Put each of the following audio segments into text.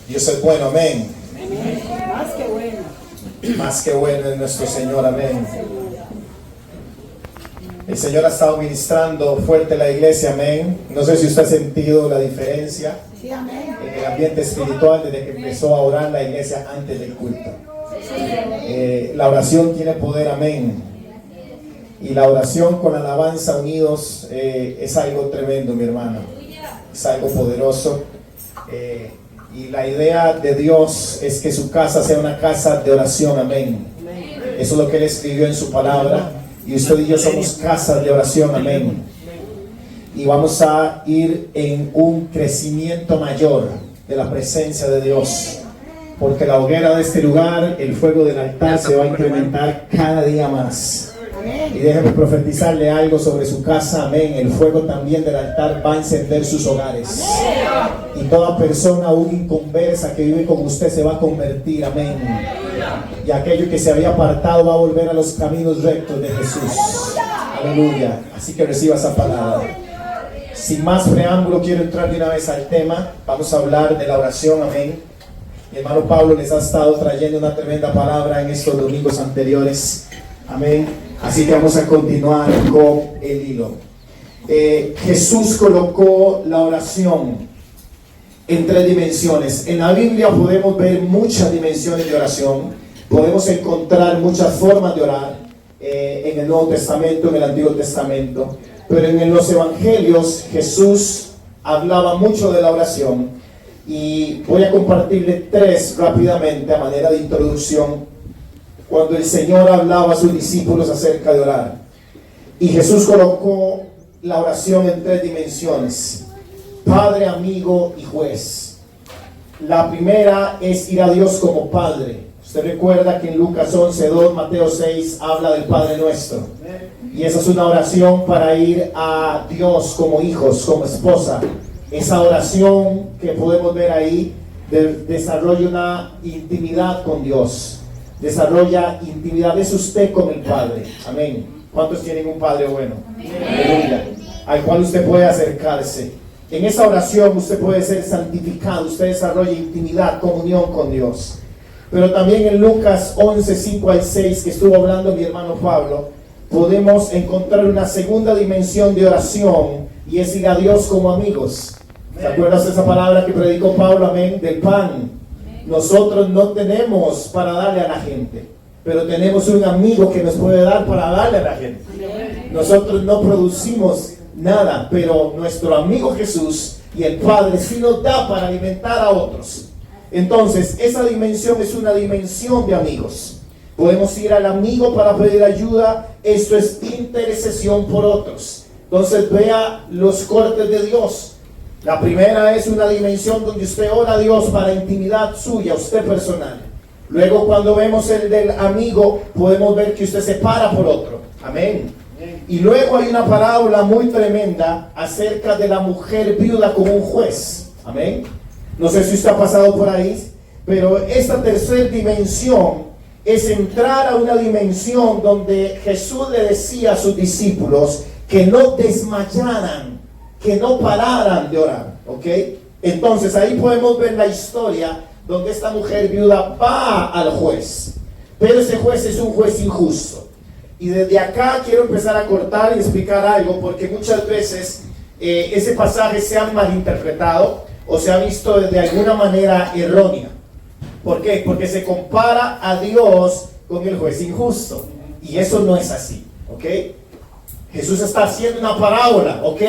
Dios es bueno, amén. Más que bueno. Más que bueno es nuestro Señor, amén. El Señor ha estado ministrando fuerte la iglesia, amén. No sé si usted ha sentido la diferencia en el ambiente espiritual desde que empezó a orar la iglesia antes del culto. La oración tiene poder, amén. Y la oración con la alabanza unidos es algo tremendo, mi hermano. Es algo poderoso. Y la idea de Dios es que su casa sea una casa de oración, amén. Eso es lo que Él escribió en su palabra. Y usted y yo somos casas de oración, amén. Y vamos a ir en un crecimiento mayor de la presencia de Dios. Porque la hoguera de este lugar, el fuego del altar se va a incrementar cada día más. Y déjeme profetizarle algo sobre su casa, amén. El fuego también del altar va a encender sus hogares. Y toda persona aún inconversa que vive con usted se va a convertir, amén. Y aquello que se había apartado va a volver a los caminos rectos de Jesús. Aleluya. Así que reciba esa palabra. Sin más preámbulo, quiero entrar de una vez al tema. Vamos a hablar de la oración, amén. Mi hermano Pablo les ha estado trayendo una tremenda palabra en estos domingos anteriores, amén. Así que vamos a continuar con el hilo. Jesús colocó la oración en 3 dimensiones. En la Biblia podemos ver muchas dimensiones de oración. Podemos encontrar muchas formas de orar en el Nuevo Testamento, en el Antiguo Testamento. Pero en los Evangelios Jesús hablaba mucho de la oración. Y voy a compartirle 3 rápidamente a manera de introducción. Cuando el Señor hablaba a sus discípulos acerca de orar. Y Jesús colocó la oración en 3 dimensiones: Padre, amigo y juez. La primera es ir a Dios como Padre. Usted recuerda que en Lucas 11:2, Mateo 6 habla del Padre Nuestro. Y esa es una oración para ir a Dios como hijos, como esposa. Esa oración que podemos ver ahí desarrolla una intimidad con Dios. Desarrolla intimidad, es usted con el Padre, amén. ¿Cuántos tienen un Padre bueno? Aleluya. Al cual usted puede acercarse. En esa oración usted puede ser santificado, usted desarrolla intimidad, comunión con Dios. Pero también en Lucas 11:5-6, que estuvo hablando mi hermano Pablo, podemos encontrar una segunda dimensión de oración, y es ir a Dios como amigos. ¿Se acuerdas de esa palabra que predicó Pablo, amén? Del pan. Nosotros no tenemos para darle a la gente, pero tenemos un amigo que nos puede dar para darle a la gente. Nosotros no producimos nada, pero nuestro amigo Jesús y el Padre sí nos da para alimentar a otros. Entonces, esa dimensión es una dimensión de amigos. Podemos ir al amigo para pedir ayuda. Esto es intercesión por otros. Entonces, vea los cortes de Dios. La primera es una dimensión donde usted ora a Dios para intimidad suya, usted personal. Luego, cuando vemos el del amigo, podemos ver que usted se para por otro. Amén. Y luego hay una parábola muy tremenda acerca de la mujer viuda con un juez. Amén. No sé si usted ha pasado por ahí, pero esta tercera dimensión es entrar a una dimensión donde Jesús le decía a sus discípulos que no desmayaran, que no pararan de orar, ¿ok? Entonces ahí podemos ver la historia donde esta mujer viuda va al juez, pero ese juez es un juez injusto. Y desde acá quiero empezar a cortar y explicar algo, porque muchas veces ese pasaje se ha malinterpretado o se ha visto de alguna manera errónea. ¿Por qué? Porque se compara a Dios con el juez injusto, y eso no es así, ¿ok? Jesús está haciendo una parábola, ¿ok?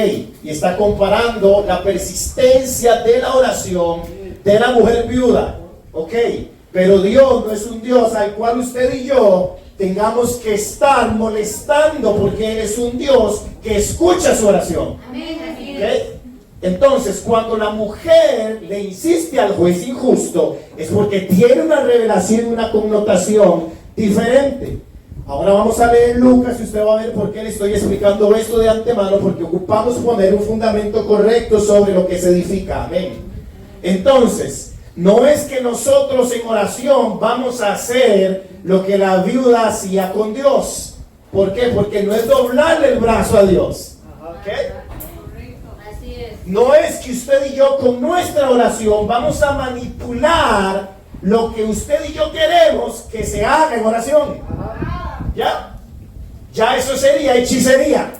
Y está comparando la persistencia de la oración de la mujer viuda, ¿ok? Pero Dios no es un Dios al cual usted y yo tengamos que estar molestando, porque Él es un Dios que escucha su oración. ¿Okay? Entonces, cuando la mujer le insiste al juez injusto, es porque tiene una revelación, una connotación diferente. Ahora vamos a leer Lucas y usted va a ver por qué le estoy explicando esto de antemano, porque ocupamos poner un fundamento correcto sobre lo que se edifica. Amén. Entonces, no es que nosotros en oración vamos a hacer lo que la viuda hacía con Dios. ¿Por qué? Porque no es doblarle el brazo a Dios. ¿Ok? Así es. No es que usted y yo con nuestra oración vamos a manipular lo que usted y yo queremos que se haga en oración. ¿Ya? Ya eso sería hechicería.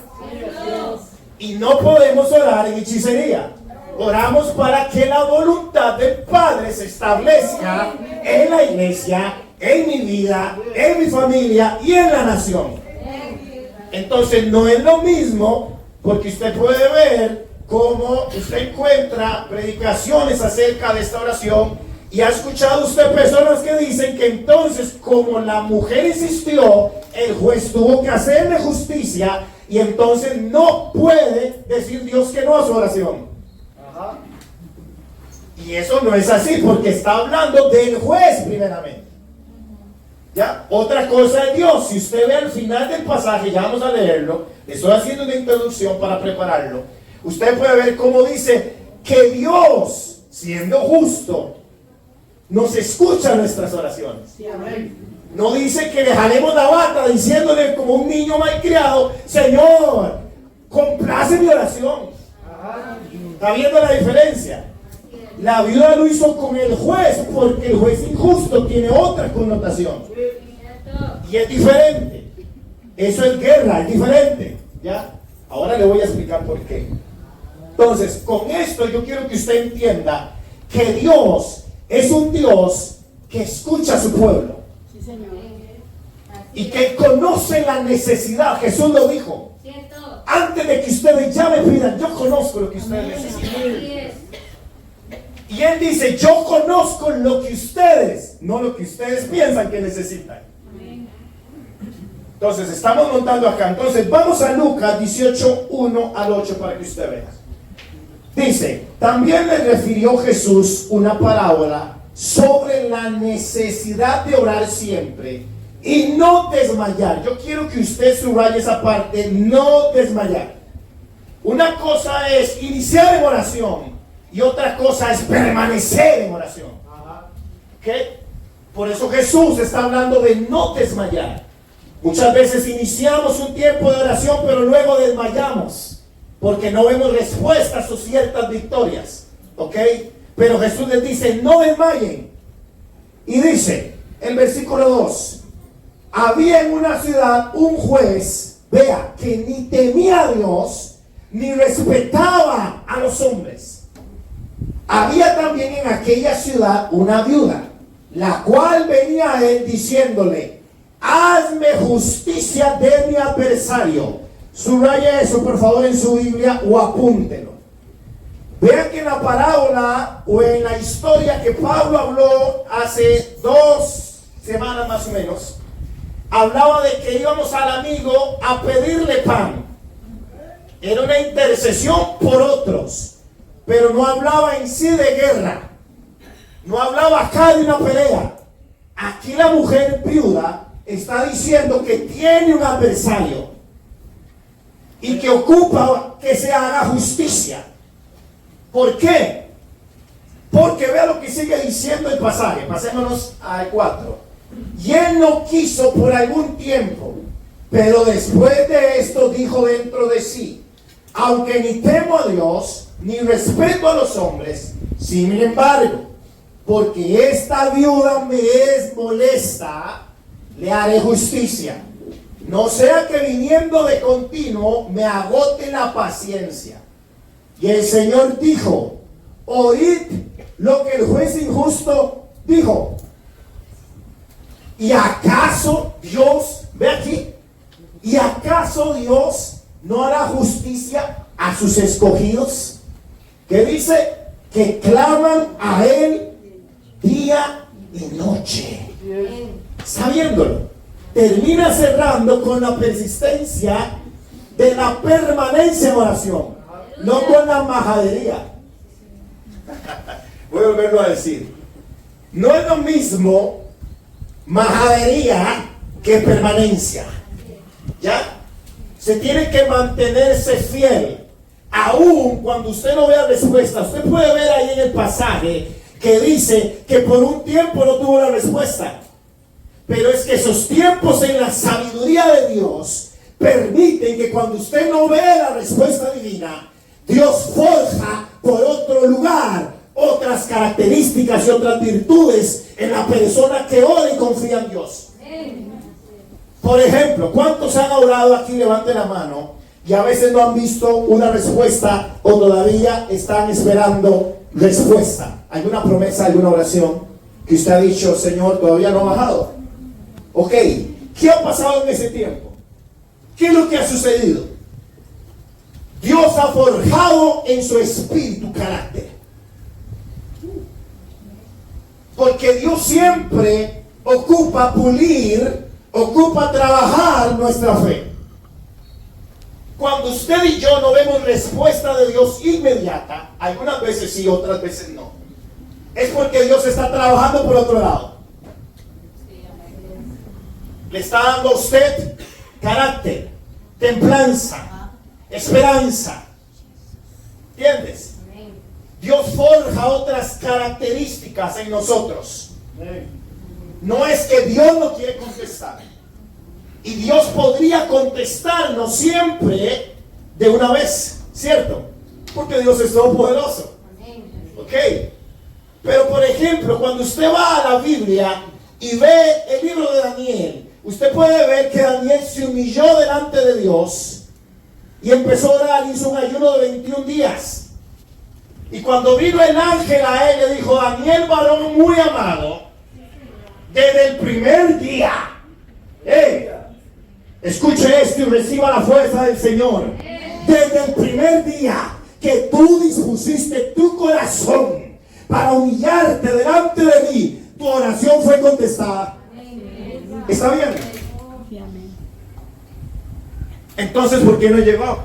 Y no podemos orar en hechicería. Oramos para que la voluntad del Padre se establezca en la iglesia, en mi vida, en mi familia y en la nación. Entonces no es lo mismo, porque usted puede ver cómo usted encuentra predicaciones acerca de esta oración y ha escuchado usted personas que dicen que entonces como la mujer insistió, el juez tuvo que hacerle justicia y entonces no puede decir Dios que no a su oración. Y eso no es así, porque está hablando del juez primeramente. ¿Ya? Otra cosa es Dios. Si usted ve al final del pasaje, ya vamos a leerlo, le estoy haciendo una introducción para prepararlo. Usted puede ver cómo dice que Dios, siendo justo, nos escucha nuestras oraciones. Sí, amén. No dice que le jalemos la bata diciéndole como un niño malcriado, Señor, complace mi oración. ¿Está viendo la diferencia? La viuda lo hizo con el juez porque el juez injusto tiene otra connotación. Y es diferente. Eso es guerra, es diferente. ¿Ya? Ahora le voy a explicar por qué. Entonces, con esto yo quiero que usted entienda que Dios es un Dios que escucha a su pueblo. Sí, Señor. Y que conoce la necesidad. Jesús lo dijo. Antes de que ustedes ya me pidan, yo conozco lo que ustedes necesitan. Y Él dice, yo conozco lo que ustedes, no lo que ustedes piensan que necesitan. Entonces, estamos montando acá. Entonces, vamos a Lucas 18, 1 al 8 para que usted vea. Dice, también le refirió Jesús una parábola sobre la necesidad de orar siempre y no desmayar. Yo quiero que usted subraye esa parte, no desmayar. Una cosa es iniciar en oración y otra cosa es permanecer en oración. ¿Ok? Por eso Jesús está hablando de no desmayar. Muchas veces iniciamos un tiempo de oración, pero luego desmayamos porque no vemos respuestas o ciertas victorias. ¿Ok? Pero Jesús les dice, no desmayen. Y dice, el versículo 2, había en una ciudad un juez, vea, que ni temía a Dios, ni respetaba a los hombres. Había también en aquella ciudad una viuda, la cual venía a él diciéndole, hazme justicia de mi adversario. Subraya eso por favor en su Biblia o apúntelo. Vean que en la parábola o en la historia que Pablo habló hace 2 semanas más o menos, hablaba de que íbamos al amigo a pedirle pan. Era una intercesión por otros. Pero no hablaba en sí de guerra. No hablaba acá de una pelea. Aquí la mujer viuda está diciendo que tiene un adversario y que ocupa que se haga justicia. ¿Por qué? Porque vea lo que sigue diciendo el pasaje. Pasémonos al 4. Y él no quiso por algún tiempo, pero después de esto dijo dentro de sí, aunque ni temo a Dios ni respeto a los hombres, sin embargo, porque esta viuda me es molesta, le haré justicia, no sea que viniendo de continuo me agote la paciencia. Y el Señor dijo, oíd lo que el juez injusto dijo. ¿Y acaso Dios, ve aquí, y acaso Dios no hará justicia a sus escogidos? Que dice que claman a Él día y noche. ¿Está viéndolo? Termina cerrando con la persistencia de la permanencia en oración, no con la majadería. Voy a volverlo a decir. No es lo mismo majadería que permanencia. ¿Ya? Se tiene que mantenerse fiel. Aún cuando usted no vea respuesta, usted puede ver ahí en el pasaje que dice que por un tiempo no tuvo la respuesta. Pero es que esos tiempos en la sabiduría de Dios permiten que cuando usted no ve la respuesta divina, Dios forja por otro lugar otras características y otras virtudes en la persona que ora y confía en Dios. Por ejemplo, ¿cuántos han orado aquí? Levanten la mano y a veces no han visto una respuesta o todavía están esperando respuesta. ¿Alguna promesa, alguna oración que usted ha dicho, Señor, todavía no ha bajado? Ok, ¿qué ha pasado en ese tiempo? ¿Qué es lo que ha sucedido? Dios ha forjado en su espíritu carácter. Porque Dios siempre ocupa pulir, ocupa trabajar nuestra fe. Cuando usted y yo no vemos respuesta de Dios inmediata, algunas veces sí, otras veces no, es porque Dios está trabajando por otro lado. Le está dando a usted carácter, templanza, esperanza. ¿Entiendes? Dios forja otras características en nosotros. No es que Dios no quiere contestar. Y Dios podría contestarnos siempre de una vez, ¿cierto? Porque Dios es todopoderoso. ¿Ok? Pero por ejemplo, cuando usted va a la Biblia y ve el libro de Daniel, usted puede ver que Daniel se humilló delante de Dios y empezó a orar, hizo un ayuno de 21 días. Y cuando vino el ángel a él, le dijo: Daniel, varón muy amado, desde el primer día, escuche esto y reciba la fuerza del Señor. Desde el primer día que tú dispusiste tu corazón para humillarte delante de mí, tu oración fue contestada. ¿Está bien? Entonces, ¿por qué no llegó?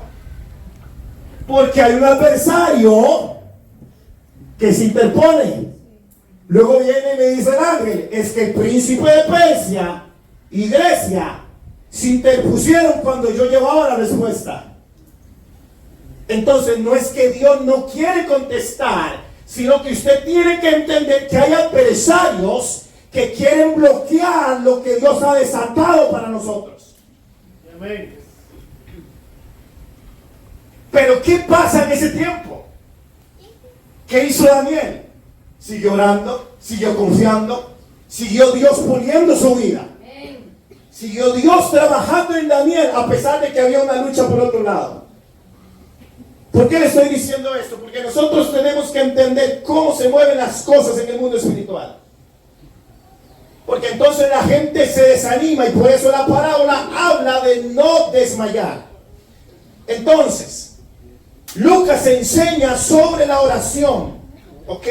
Porque hay un adversario que se interpone. Luego viene y me dice el ángel: es que el príncipe de Persia y Grecia se interpusieron cuando yo llevaba la respuesta. Entonces no es que Dios no quiere contestar, sino que usted tiene que entender que hay adversarios que quieren bloquear lo que Dios ha desatado para nosotros. Amén. Pero ¿qué pasa en ese tiempo? ¿Qué hizo Daniel? Siguió orando, siguió confiando, siguió Dios puliendo su vida. Siguió Dios trabajando en Daniel a pesar de que había una lucha por otro lado. ¿Por qué le estoy diciendo esto? Porque nosotros tenemos que entender cómo se mueven las cosas en el mundo espiritual. Porque entonces la gente se desanima y por eso la parábola habla de no desmayar. Entonces, Lucas enseña sobre la oración, ¿ok?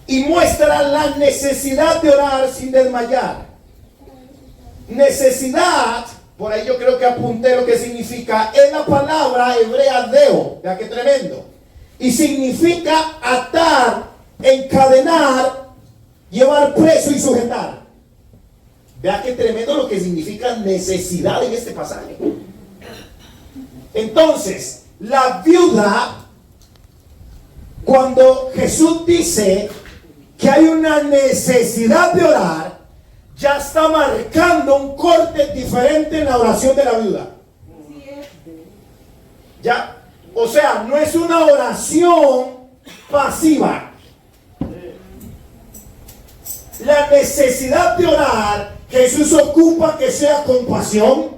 Y muestra la necesidad de orar sin desmayar. Necesidad, por ahí yo creo que apunté lo que significa, es la palabra hebrea deo, vea qué tremendo, y significa atar, encadenar, llevar preso y sujetar. Vea qué tremendo lo que significa necesidad en este pasaje. Entonces, la viuda, cuando Jesús dice que hay una necesidad de orar, ya está marcando un corte diferente en la oración de la viuda. ¿Ya? O sea, no es una oración pasiva. La necesidad de orar, Jesús ocupa que sea con pasión,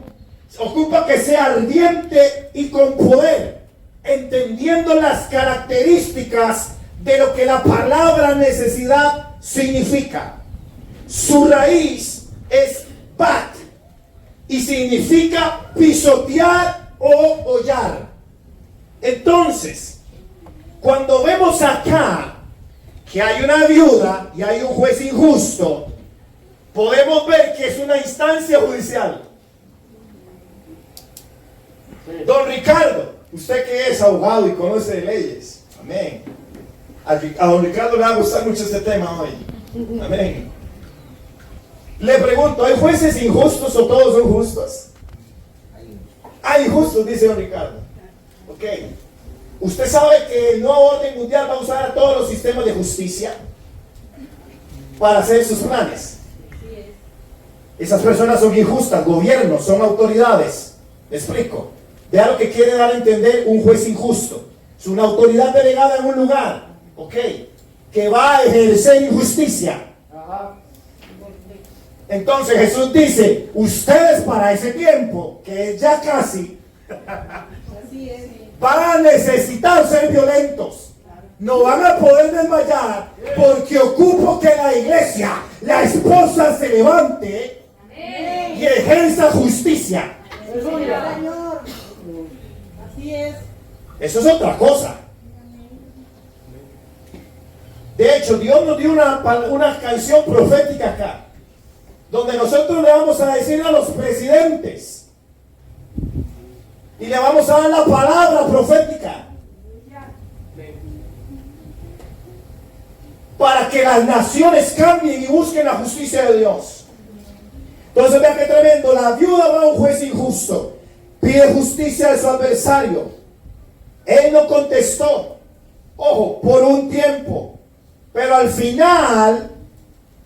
ocupa que sea ardiente y con poder, entendiendo las características de lo que la palabra necesidad significa. Su raíz es bat y significa pisotear o hollar. Entonces, cuando vemos acá que hay una viuda y hay un juez injusto, podemos ver que es una instancia judicial. Don Ricardo, usted que es abogado y conoce de leyes, amén. A don Ricardo le va a gustar mucho este tema hoy, amén. Le pregunto, ¿hay jueces injustos o todos son justos? Hay injustos, dice don Ricardo. Ok. Usted sabe que el nuevo orden mundial va a usar a todos los sistemas de justicia para hacer sus planes. Esas personas son injustas, gobiernos, son autoridades. ¿Me explico? Vea lo que quiere dar a entender un juez injusto. Es una autoridad delegada en un lugar, ¿ok?, que va a ejercer injusticia. Entonces Jesús dice, ustedes para ese tiempo, que es ya casi, van a necesitar ser violentos. No van a poder desmayar, porque ocupo que la iglesia, la esposa, se levante y ejerza justicia. Así es. Eso es otra cosa. De hecho, Dios nos dio una canción profética acá, donde nosotros le vamos a decir a los presidentes y le vamos a dar la palabra profética para que las naciones cambien y busquen la justicia de Dios. Entonces vean qué tremendo. La viuda va a un juez injusto, pide justicia de su adversario. Él no contestó, ojo, por un tiempo, pero al final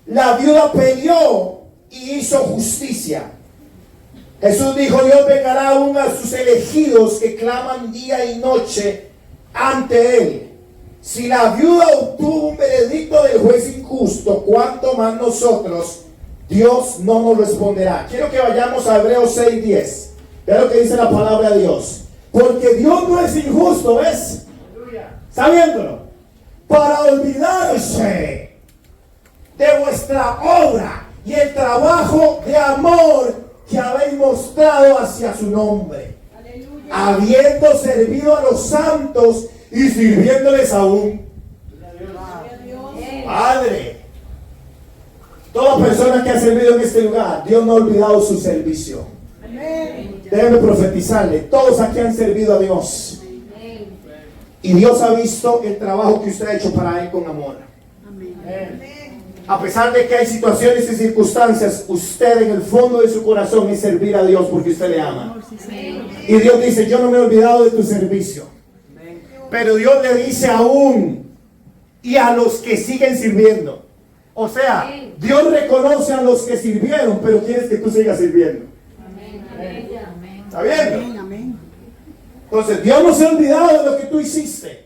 la viuda peleó y hizo justicia. Jesús dijo, Dios vengará aún a sus elegidos que claman día y noche ante Él. Si la viuda obtuvo un veredicto del juez injusto, ¿cuánto más nosotros? Dios no nos responderá. Quiero que vayamos a Hebreos 6:10. Vean lo que dice la palabra de Dios. Porque Dios no es injusto, ¿ves? ¿Está viéndolo? Para olvidarse de vuestra obra y el trabajo de amor que habéis mostrado hacia su nombre, habiendo servido a los santos y sirviéndoles aún. Padre, toda persona que ha servido en este lugar, Dios no ha olvidado su servicio. Déjeme profetizarle, todos aquí han servido a Dios y Dios ha visto el trabajo que usted ha hecho para Él con amor. A pesar de que hay situaciones y circunstancias, usted en el fondo de su corazón es servir a Dios porque usted le ama. Y Dios dice, yo no me he olvidado de tu servicio. Pero Dios le dice aún, y a los que siguen sirviendo. O sea, Dios reconoce a los que sirvieron, pero quieres que tú sigas sirviendo. ¿Está viendo? Entonces Dios no se ha olvidado de lo que tú hiciste,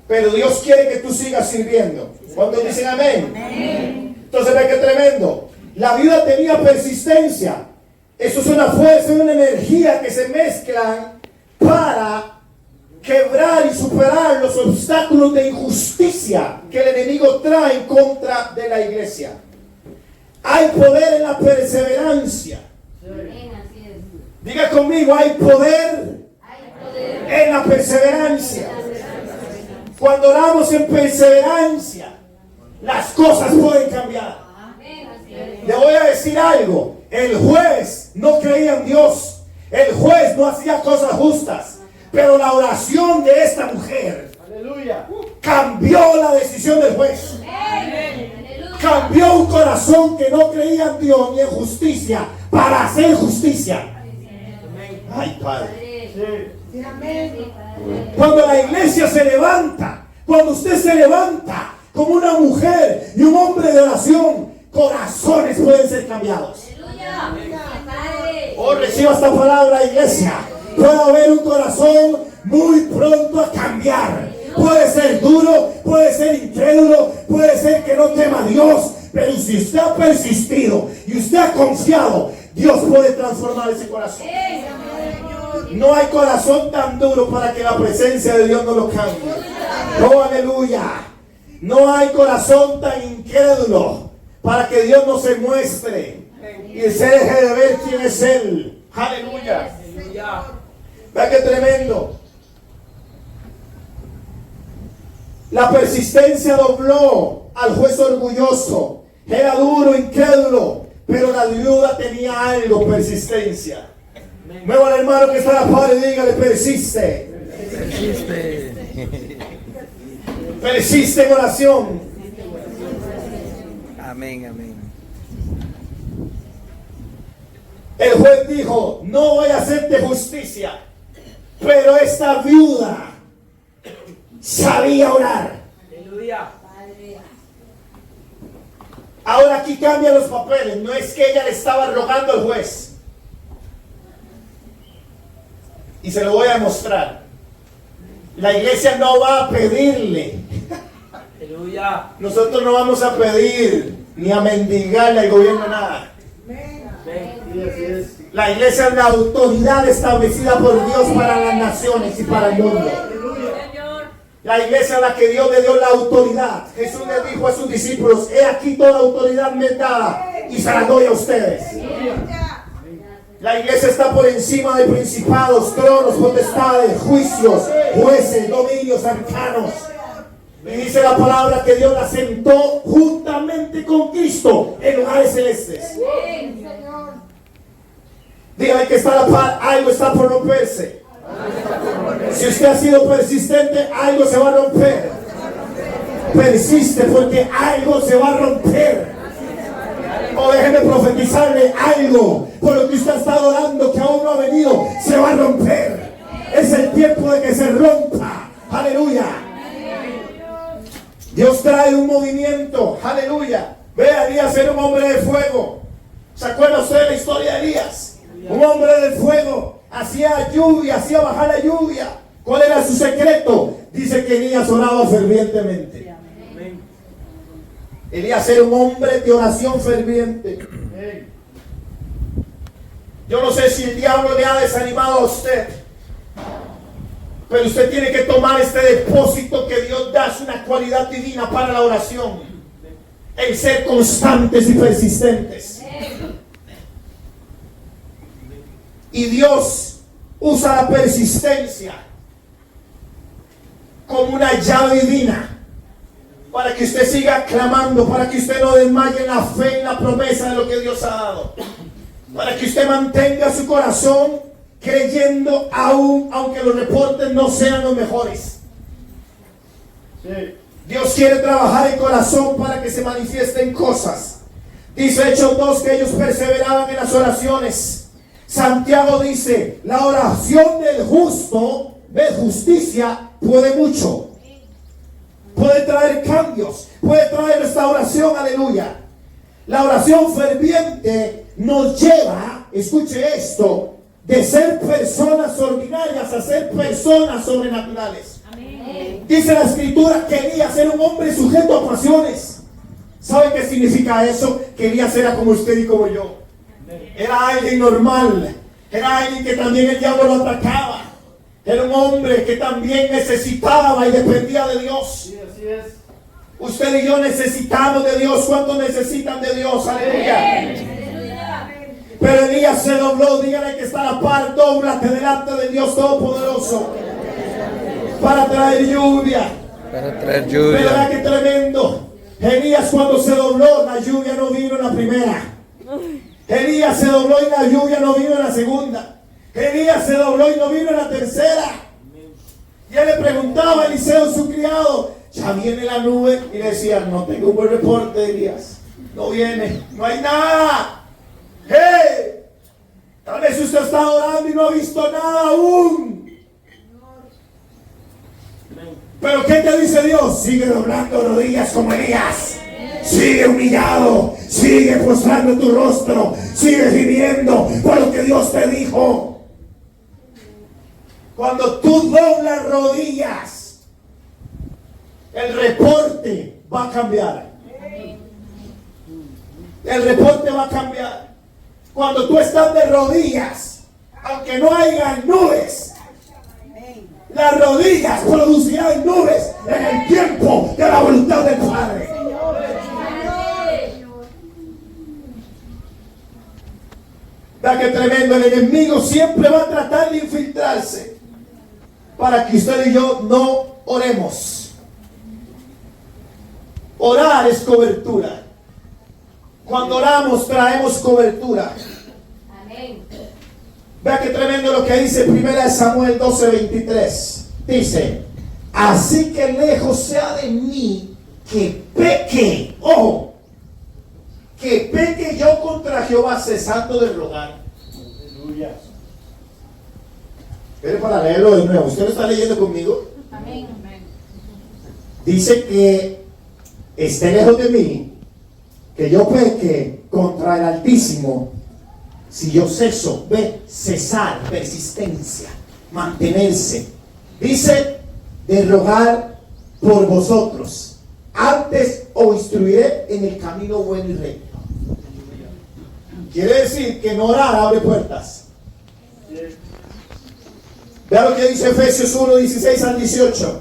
pero Dios quiere que tú sigas sirviendo. ¿Cuántos dicen amén? Entonces ve que tremendo. La viuda tenía persistencia. Eso es una fuerza y una energía que se mezclan para quebrar y superar los obstáculos de injusticia que el enemigo trae en contra de la iglesia. Hay poder en la perseverancia. Diga conmigo, hay poder en la perseverancia. Cuando oramos en perseverancia, las cosas pueden cambiar. Le voy a decir algo. El juez no creía en Dios. El juez no hacía cosas justas. Pero la oración de esta mujer cambió la decisión del juez. Cambió un corazón que no creía en Dios ni en justicia para hacer justicia. Ay, Padre. Cuando la iglesia se levanta, cuando usted se levanta como una mujer y un hombre de oración, corazones pueden ser cambiados. Oh, reciba esta palabra, iglesia. Puede haber un corazón muy pronto a cambiar. Puede ser duro, puede ser incrédulo, puede ser que no tema a Dios, pero si usted ha persistido y usted ha confiado, Dios puede transformar ese corazón. No hay corazón tan duro para que la presencia de Dios no lo cambie. Oh, aleluya. No hay corazón tan incrédulo para que Dios no se muestre y se deje de ver quién es Él. Aleluya. Vea qué tremendo. La persistencia dobló al juez orgulloso. Era duro, incrédulo, pero la viuda tenía algo, persistencia. Mueva al hermano que está a la par y dígale, persiste. Persiste. Persiste en oración. Amén, amén. El juez dijo, no voy a hacerte justicia, pero esta viuda sabía orar. Ahora aquí cambian los papeles. No es que ella le estaba rogando al juez. Y se lo voy a mostrar. La iglesia no va a pedirle. Aleluya. Nosotros no vamos a pedir ni a mendigarle al gobierno nada. La iglesia es la autoridad establecida por Dios para las naciones y para el mundo. La iglesia a la que Dios le dio la autoridad. Jesús le dijo a sus discípulos: he aquí toda autoridad me dada y se la doy a ustedes. La iglesia está por encima de principados, tronos, potestades, juicios, jueces, dominios, arcanos. Y dice la palabra que Dios la sentó juntamente con Cristo en lugares celestes. Dígale que está a la par, algo está por romperse. Si usted ha sido persistente, algo se va a romper. Persiste porque algo se va a romper. O déjeme profetizarle algo por lo que usted ha estado orando que aún no ha venido, se va a romper. Es el tiempo de que se rompa. Aleluya. Dios trae un movimiento. Aleluya. Vea, Elías era un hombre de fuego. ¿Se acuerda usted de la historia de Elías? Un hombre de fuego. Hacía lluvia, hacía bajar la lluvia. ¿Cuál era su secreto? Dice que Elías oraba fervientemente. Elías era un hombre de oración ferviente. Yo no sé si el diablo le ha desanimado a usted, pero usted tiene que tomar este depósito que Dios da. Es una cualidad divina para la oración. El ser constantes y persistentes. Y Dios usa la persistencia como una llave divina para que usted siga clamando, para que usted no desmaye en la fe, en la promesa de lo que Dios ha dado, para que usted mantenga su corazón creyendo aún aunque los reportes no sean los mejores. Sí. Dios quiere trabajar el corazón para que se manifiesten cosas. Dice Hechos 2 que ellos perseveraban en las oraciones. Santiago dice: la oración del justo de justicia puede mucho. Puede traer cambios, puede traer restauración, aleluya. La oración ferviente nos lleva, escuche esto, de ser personas ordinarias a ser personas sobrenaturales. Amén. Dice la escritura que Elías era un hombre sujeto a pasiones. ¿Saben qué significa eso? Que Elías era como usted y como yo. Era alguien normal, era alguien que también el diablo lo atacaba. Era un hombre que también necesitaba y dependía de Dios. Sí, así es. Usted y yo necesitamos de Dios. ¿Cuántos necesitan de Dios? Aleluya. Pero Elías se dobló. Dígale que está a la par. Dóblate delante de Dios Todopoderoso para traer lluvia. Para traer lluvia. ¿Verdad que tremendo? Elías cuando se dobló, la lluvia no vino en la primera. Elías se dobló y la lluvia no vino en la segunda. Elías se dobló y no vino en la tercera. Y él le preguntaba a Eliseo, su criado: ya viene la nube. Y le decía: no tengo un buen reporte, Elías. No viene, no hay nada. ¡Hey! Tal vez usted está orando y no ha visto nada aún. Pero ¿qué te dice Dios? Sigue doblando rodillas como Elías. Sigue humillado. Sigue postrando tu rostro. Sigue viviendo por lo que Dios te dijo. Cuando tú doblas rodillas, el reporte va a cambiar. El reporte va a cambiar. Cuando tú estás de rodillas, aunque no haya nubes, las rodillas producirán nubes en el tiempo de la voluntad del Padre. ¿Verdad que tremendo? El enemigo siempre va a tratar de infiltrarse para que usted y yo no oremos. Orar es cobertura. Cuando oramos traemos cobertura. Amén. Vea que tremendo lo que dice 1 Samuel 12:23. Dice: así que lejos sea de mí que peque, ojo, que peque yo contra Jehová, cesando de rogar. Aleluya. Pero para leerlo de nuevo, ¿usted lo está leyendo conmigo? Amén. Dice que esté lejos de mí, que yo peque contra el Altísimo, si yo ceso, ve, cesar, persistencia. mantenerse. Dice, de rogar por vosotros. Antes os instruiré en el camino bueno y recto. Quiere decir que no orar abre puertas. Vea lo que dice Efesios 1, 16 al 18.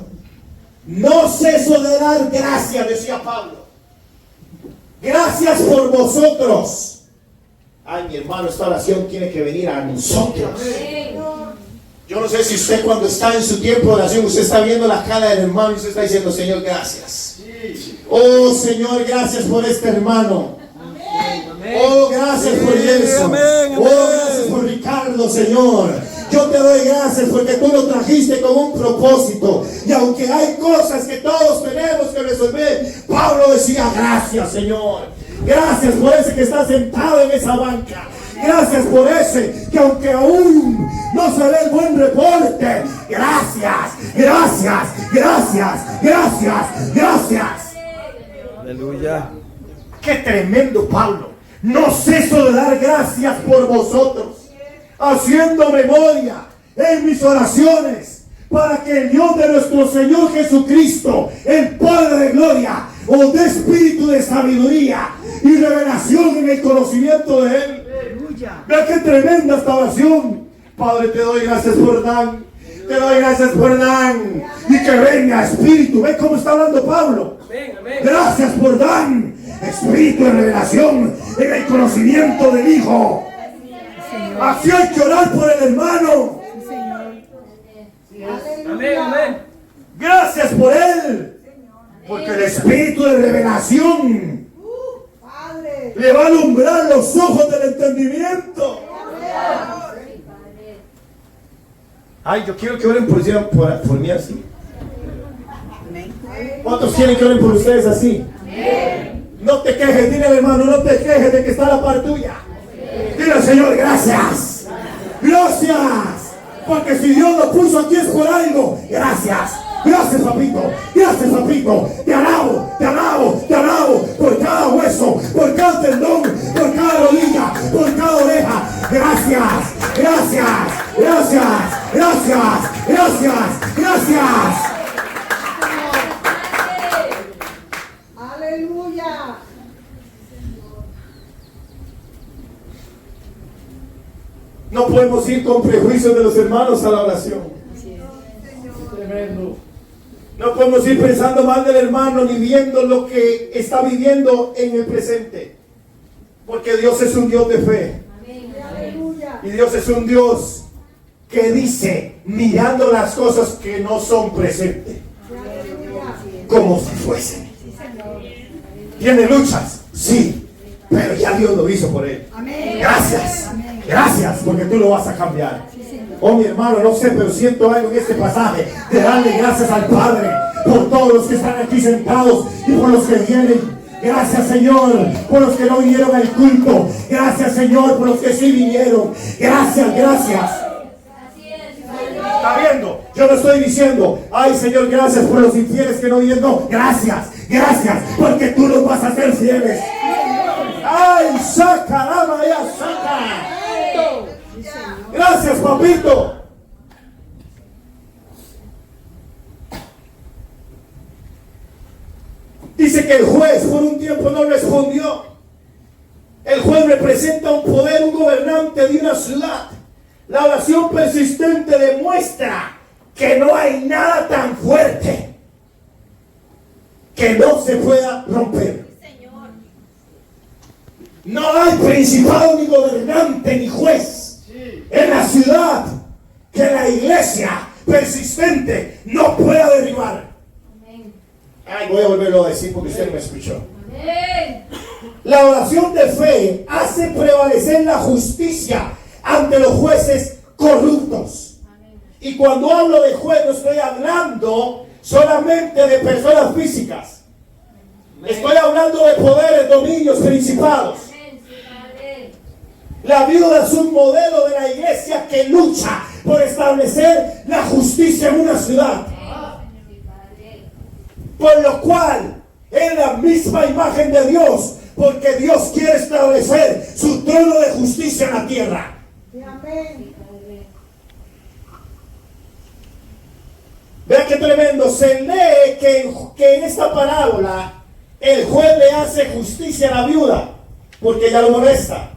No ceso de dar gracias, decía Pablo. Gracias por vosotros. Ay, mi hermano, esta oración tiene que venir a nosotros. Yo no sé si usted cuando está en su tiempo de oración, usted está viendo la cara del hermano y usted está diciendo, Señor, gracias. Oh, Señor, gracias por este hermano. Oh, gracias por Nelson. Oh, gracias por Ricardo, Señor. Yo te doy gracias porque tú lo trajiste con un propósito. Y aunque hay cosas que todos tenemos que resolver, Pablo decía, gracias, Señor. Gracias por ese que está sentado en esa banca. Gracias por ese que aunque aún no se ve el buen reporte, gracias, gracias, gracias, gracias, gracias. Aleluya. Qué tremendo Pablo. No ceso de dar gracias por vosotros, haciendo memoria en mis oraciones, para que el Dios de nuestro Señor Jesucristo, el Padre de gloria, os dé espíritu de sabiduría y revelación en el conocimiento de Él. Vea qué tremenda esta oración. Padre, te doy gracias por Dan. Te doy gracias por Dan. Y que venga espíritu. ¿Ve cómo está hablando Pablo? Gracias por Dan. Espíritu de revelación en el conocimiento del Hijo. Así hay que orar por el hermano. Amén, amén. Gracias por él. Porque el espíritu de revelación le va a alumbrar los ojos del entendimiento. Ay, yo quiero que oren por mí así. ¿Cuántos quieren que oren por ustedes así? No te quejes, dile al hermano, no te quejes de que está a la par tuya. Dile al Señor, gracias. Gracias. Porque si Dios lo puso aquí es por algo. Gracias. Gracias, papito. Gracias, papito. Te alabo, te alabo, te alabo por cada hueso, por cada tendón, por cada rodilla, por cada oreja. Gracias, gracias, gracias, gracias, gracias, gracias. Aleluya. No podemos ir con prejuicios de los hermanos a la oración. Tremendo. No podemos ir pensando mal del hermano ni viendo lo que está viviendo en el presente. Porque Dios es un Dios de fe. Aleluya. Y Dios es un Dios que dice, mirando las cosas que no son presentes, como si fuesen. ¿Tiene luchas? Sí. Pero ya Dios lo hizo por él. Gracias. Gracias porque tú lo vas a cambiar. Oh, mi hermano, no sé, pero siento algo en este pasaje de darle gracias al Padre por todos los que están aquí sentados y por los que vienen. Gracias, Señor, por los que no vinieron al culto. Gracias, Señor, por los que sí vinieron. Gracias, gracias. ¿Está viendo? Yo no estoy diciendo, ay, Señor, gracias por los infieles que no vienen. No, gracias, gracias, porque tú los vas a hacer fieles. Ay, saca la María, saca. Gracias, papito. Dice que el juez por un tiempo no respondió. El juez representa un poder, un gobernante de una ciudad. La oración persistente demuestra que no hay nada tan fuerte que no se pueda romper. No hay principado, ni gobernante, ni juez en la ciudad que la iglesia persistente no pueda derribar. Ay, voy a volverlo a decir porque usted no me escuchó. La oración de fe hace prevalecer la justicia ante los jueces corruptos. Y cuando hablo de juez no estoy hablando solamente de personas físicas. Estoy hablando de poderes, dominios, principados. La viuda es un modelo de la iglesia que lucha por establecer la justicia en una ciudad. Por lo cual es la misma imagen de Dios, porque Dios quiere establecer su trono de justicia en la tierra. Vea qué tremendo. Se lee que en esta parábola el juez le hace justicia a la viuda porque ella lo molesta.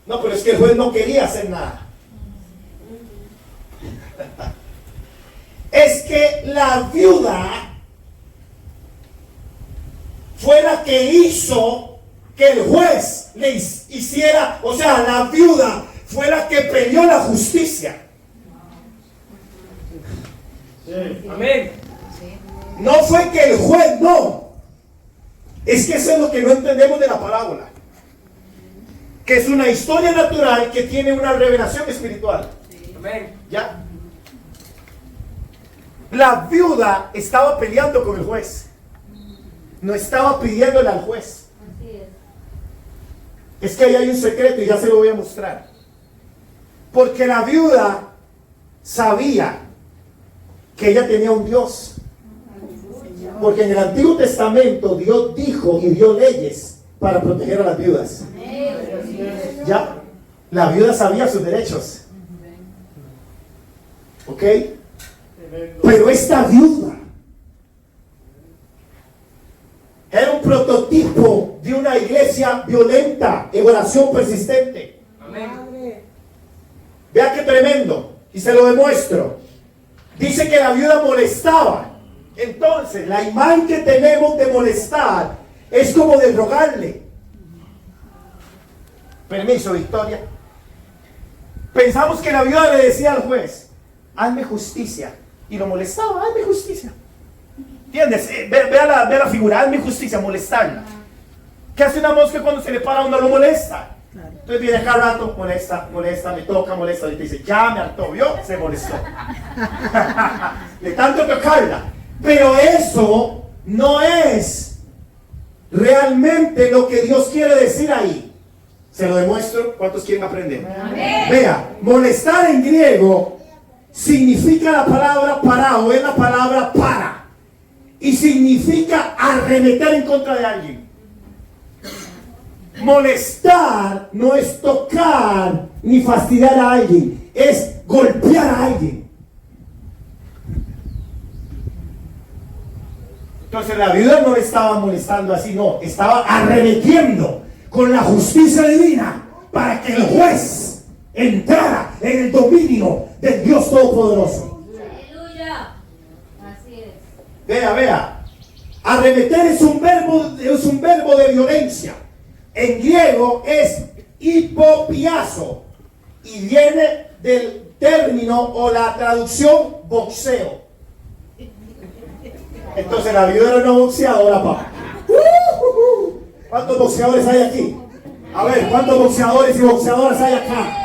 No, pero es que el juez no quería hacer nada. Es que la viuda fue la que hizo que el juez le hiciera, o sea, la viuda fue la que peleó la justicia. Amén. No fue que el juez no. Es que eso es lo que no entendemos de la parábola. Que es una historia natural que tiene una revelación espiritual. Amén. ¿Ya? La viuda estaba peleando con el juez. No estaba pidiéndole al juez. Es que ahí hay un secreto y ya se lo voy a mostrar. Porque la viuda sabía que ella tenía un Dios. Porque en el Antiguo Testamento Dios dijo y dio leyes para proteger a las viudas. Ya, la viuda sabía sus derechos. ¿Ok? Pero esta viuda era un prototipo de una iglesia violenta en oración persistente. Amén. Vea qué tremendo. Y se lo demuestro. Dice que la viuda molestaba. Entonces, la imagen que tenemos de molestar es como de rogarle. Permiso, Victoria. Pensamos que la viuda le decía al juez, hazme justicia. Y lo molestaba, hazme justicia. ¿Entiendes? Vea la figura, hazme justicia, molestarla. ¿Qué hace una mosca cuando se le para a uno? Lo molesta. Entonces viene cada rato, molesta, me toca, molesta. Y te dice, ya me hartó, ¿vio? Se molestó. De tanto tocarla. Pero eso no es realmente lo que Dios quiere decir ahí. Se lo demuestro. ¿Cuántos quieren aprender? Amén. Vea, molestar en griego significa la palabra parao, es la palabra para. Y significa arremeter en contra de alguien. Molestar no es tocar ni fastidiar a alguien, es golpear a alguien. Entonces la viuda no le estaba molestando así, no, estaba arremetiendo con la justicia divina para que el juez entrara en el dominio del Dios Todopoderoso. Aleluya. Así es. Vea, arremeter es un verbo de violencia. En griego es hipopiazo y viene del término o la traducción boxeo. Entonces la viuda era una boxeadora, papá. ¿Cuántos boxeadores hay aquí? A ver, ¿cuántos boxeadores y boxeadoras hay acá?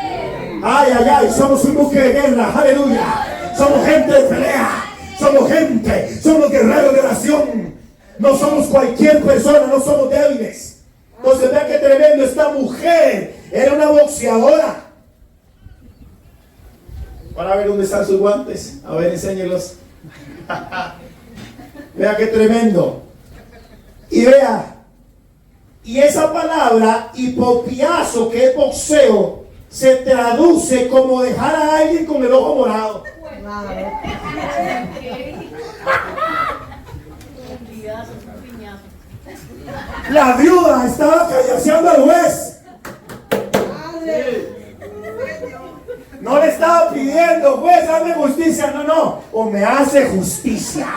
Ay, ay, ay, somos un buque de guerra, aleluya. Somos gente de pelea, somos guerreros de oración. No somos cualquier persona, no somos débiles. Entonces vean qué tremendo, esta mujer era una boxeadora. Para ver dónde están sus guantes. A ver, enséñelos. Vea qué tremendo. Y vea, y esa palabra hipopiazo, que es boxeo, se traduce como dejar a alguien con el ojo morado. La viuda estaba callaseando al juez. No le estaba pidiendo, juez, hazme justicia. No, o me hace justicia.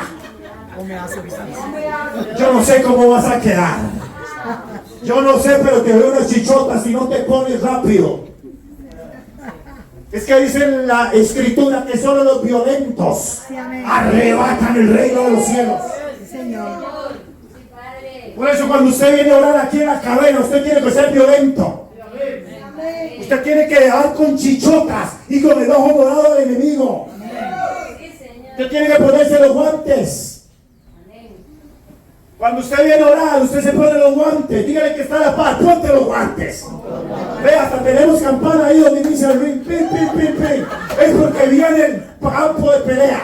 Yo no sé cómo vas a quedar. Yo no sé, pero te veo unas chichotas y no te pones rápido. Es que dice en la escritura que solo los violentos arrebatan el reino de los cielos. Por eso cuando usted viene a orar aquí en la cadena, usted tiene que ser violento. Usted tiene que dejar con chichotas y con el ojo morado del enemigo. Usted tiene que ponerse los guantes. Cuando usted viene a orar, usted se pone los guantes. Dígale que está a la par, ponte los guantes. Ve, hasta tenemos campana ahí donde inicia el ring. Pin, pin, pin, pin. Es porque viene el campo de pelea.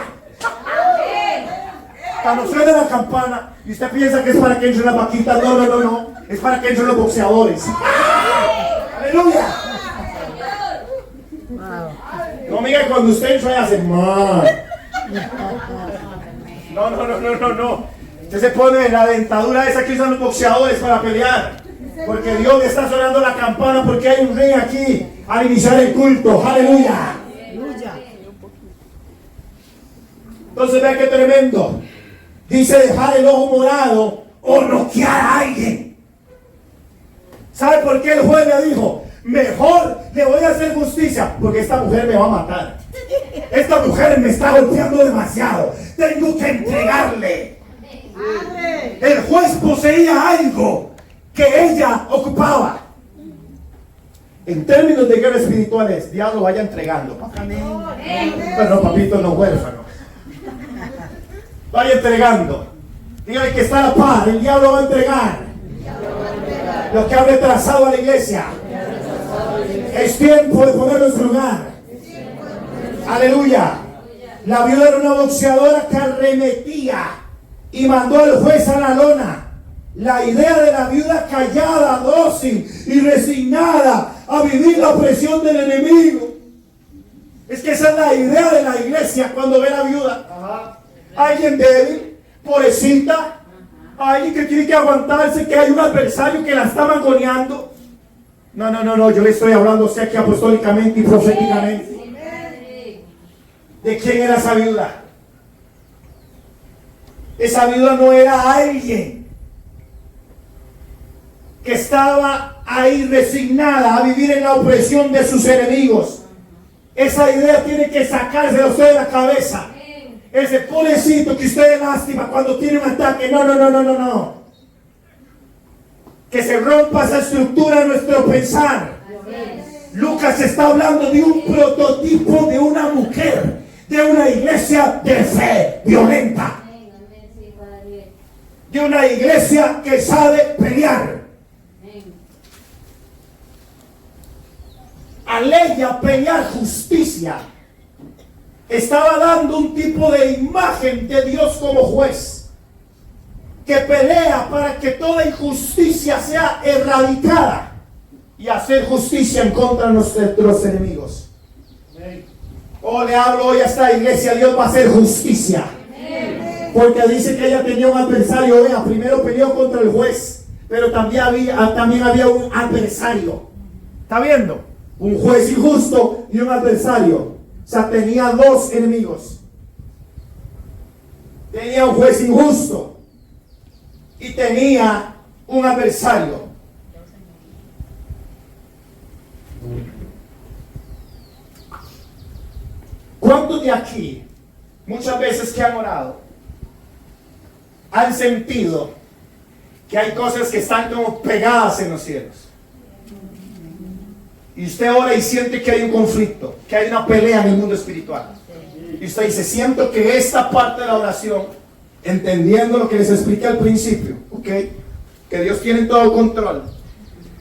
Cuando suena la campana y usted piensa que es para que entren las vaquitas, no. Es para que entren los boxeadores. ¡Aleluya! No, mira, cuando usted entra y hace mal. No. Usted se pone la dentadura esa que usan los boxeadores para pelear. Porque Dios le está sonando la campana porque hay un rey aquí al iniciar el culto. Aleluya. Entonces vea qué tremendo. Dice dejar el ojo morado o noquear a alguien. ¿Sabe por qué el juez le dijo? Mejor le voy a hacer justicia porque esta mujer me va a matar. Esta mujer me está golpeando demasiado. Tengo que entregarle. El juez poseía algo que ella ocupaba. En términos de guerra espirituales, diablo vaya entregando. Pero papito no huérfano. Vaya entregando. Dígale que está a la par. El diablo va a entregar lo que ha retrasado a la iglesia. Es tiempo de ponerlo en su lugar. Aleluya. La viuda era una boxeadora que arremetía y mandó al juez a la lona. La idea de la viuda callada, dócil y resignada a vivir la opresión del enemigo. Es que esa es la idea de la iglesia cuando ve a la viuda. Alguien débil, pobrecita, alguien que tiene que aguantarse, que hay un adversario que la está mangoneando. No, yo le estoy hablando, o sea, que apostólicamente y proféticamente. ¿De quién era esa viuda? Esa viuda no era alguien que estaba ahí resignada a vivir en la opresión de sus enemigos. Esa idea tiene que sacarse de usted de la cabeza. Ese pobrecito que usted es lástima cuando tiene un ataque. No. Que se rompa esa estructura de nuestro pensar. Lucas está hablando de un prototipo de una mujer, de una iglesia de fe violenta, de una iglesia que sabe pelear. Al ella pelear justicia, estaba dando un tipo de imagen de Dios como juez, que pelea para que toda injusticia sea erradicada y hacer justicia en contra de nuestros enemigos. Le hablo hoy a esta iglesia, Dios va a hacer justicia. Porque dice que ella tenía un adversario. Vea, primero peleó contra el juez, pero también había un adversario. ¿Está viendo? Un juez injusto y un adversario. O sea, tenía dos enemigos. Tenía un juez injusto y tenía un adversario. ¿Cuántos de aquí, muchas veces que han orado, han sentido que hay cosas que están como pegadas en los cielos? Y usted ora y siente que hay un conflicto, que hay una pelea en el mundo espiritual. Y usted dice, siento que esta parte de la oración, entendiendo lo que les expliqué al principio, ¿okay? Que Dios tiene todo el control,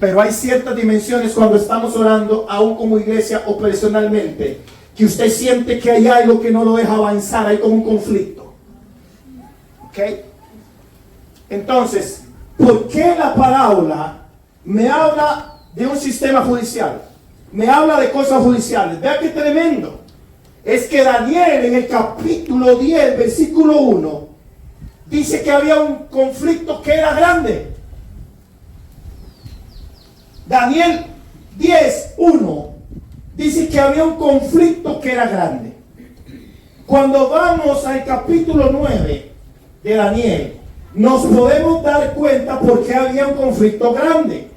pero hay ciertas dimensiones cuando estamos orando, aún como iglesia o personalmente, que usted siente que hay algo que no lo deja avanzar, hay como un conflicto. ¿Ok? Entonces, ¿por qué la parábola me habla de un sistema judicial? Me habla de cosas judiciales. Vea qué tremendo. Es que Daniel en el capítulo 10, versículo 1, dice que había un conflicto que era grande. Daniel 10, 1 dice que había un conflicto que era grande. Cuando vamos al capítulo 9 de Daniel, nos podemos dar cuenta por qué había un conflicto grande.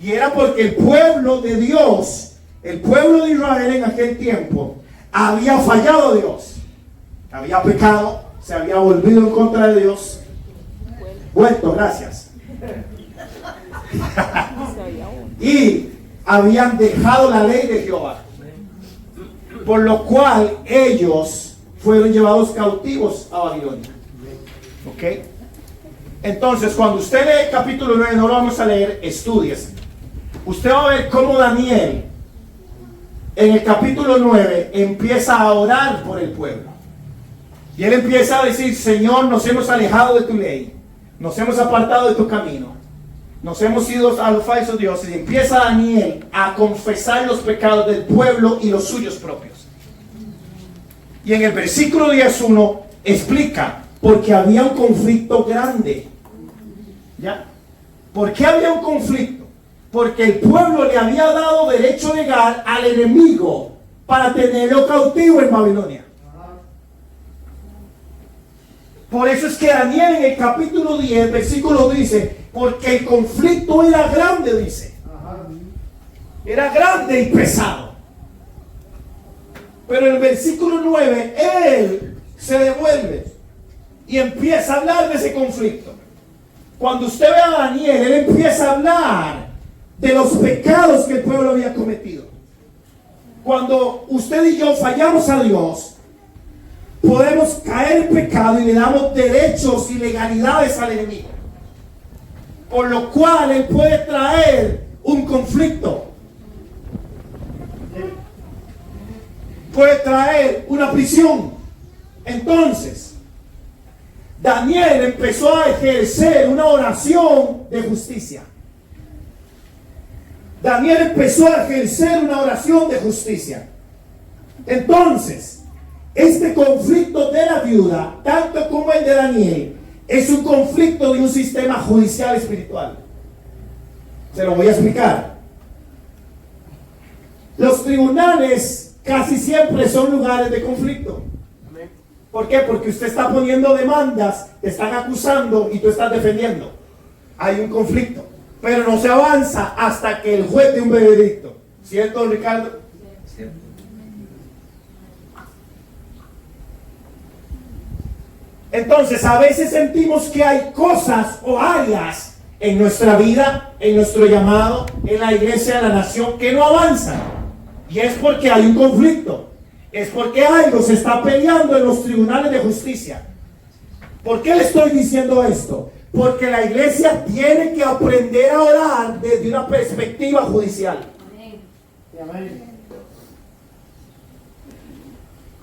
Y era porque el pueblo de Dios, el pueblo de Israel en aquel tiempo, había fallado a Dios. Había pecado, se había volvido en contra de Dios. Vuelto, gracias. Y habían dejado la ley de Jehová. Por lo cual ellos fueron llevados cautivos a Babilonia. ¿Ok? Entonces, cuando usted lee el capítulo 9, no lo vamos a leer, estúdiese. Usted va a ver cómo Daniel, en el capítulo 9, empieza a orar por el pueblo. Y él empieza a decir, Señor, nos hemos alejado de tu ley, nos hemos apartado de tu camino, nos hemos ido a los falsos dioses. Y empieza Daniel a confesar los pecados del pueblo y los suyos propios. Y en el versículo 10:1 explica Porque había un conflicto grande. ¿Ya? ¿Por qué había un conflicto? Porque el pueblo le había dado derecho legal al enemigo para tenerlo cautivo en Babilonia. Por eso es que Daniel en el capítulo 10, versículo dice, porque el conflicto era grande, dice. Era grande y pesado. Pero en el versículo 9, él se devuelve y empieza a hablar de ese conflicto. Cuando usted ve a Daniel, él empieza a hablar de los pecados que el pueblo había cometido. Cuando usted y yo fallamos a Dios, podemos caer en pecado y le damos derechos y legalidades al enemigo. Por lo cual él puede traer un conflicto. Puede traer una prisión. Entonces, Daniel empezó a ejercer una oración de justicia. Daniel empezó a ejercer una oración de justicia. Entonces, este conflicto de la viuda, tanto como el de Daniel, es un conflicto de un sistema judicial espiritual. Se lo voy a explicar. Los tribunales casi siempre son lugares de conflicto. ¿Por qué? Porque usted está poniendo demandas, te están acusando y tú estás defendiendo. Hay un conflicto, pero no se avanza hasta que el juez dé un veredicto. ¿Cierto, don Ricardo? Cierto. Entonces, a veces sentimos que hay cosas o áreas en nuestra vida, en nuestro llamado, en la iglesia, en la nación, que no avanzan. Y es porque hay un conflicto. Es porque algo se está peleando en los tribunales de justicia. ¿Por qué le estoy diciendo esto? Porque la iglesia tiene que aprender a orar desde una perspectiva judicial. Amén.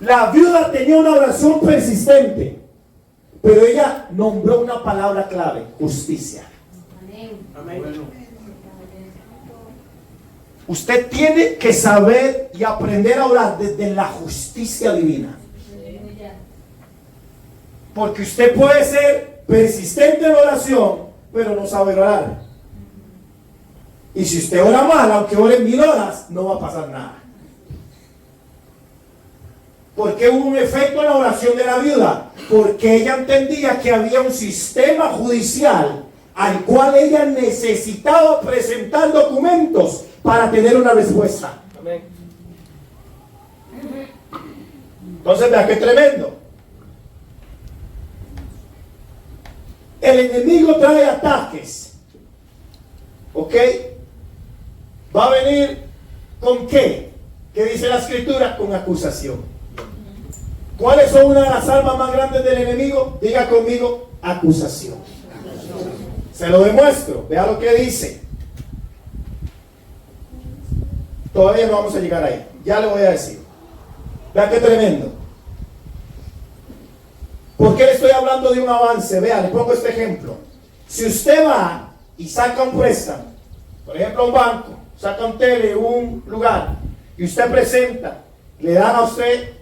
La viuda tenía una oración persistente, pero ella nombró una palabra clave: justicia. Amén. Usted tiene que saber y aprender a orar desde la justicia divina. Porque usted puede ser persistente en la oración, pero no saber orar. Y si usted ora mal, aunque ore 1000 horas, no va a pasar nada. ¿Por qué hubo un efecto en la oración de la viuda? Porque ella entendía que había un sistema judicial al cual ella necesitaba presentar documentos para tener una respuesta. Amén. Entonces, vea qué tremendo. El enemigo trae ataques. ¿Ok? Va a venir ¿con qué? ¿Qué dice la escritura? Con acusación. ¿Cuáles son una de las armas más grandes del enemigo? Diga conmigo: acusación. Se lo demuestro. Vea lo que dice. Todavía no vamos a llegar ahí. Ya le voy a decir. Vea qué tremendo. ¿Por qué le estoy hablando de un avance? Vea, le pongo este ejemplo. Si usted va y saca un préstamo, por ejemplo un banco, saca un tele, un lugar, y usted presenta, le dan a usted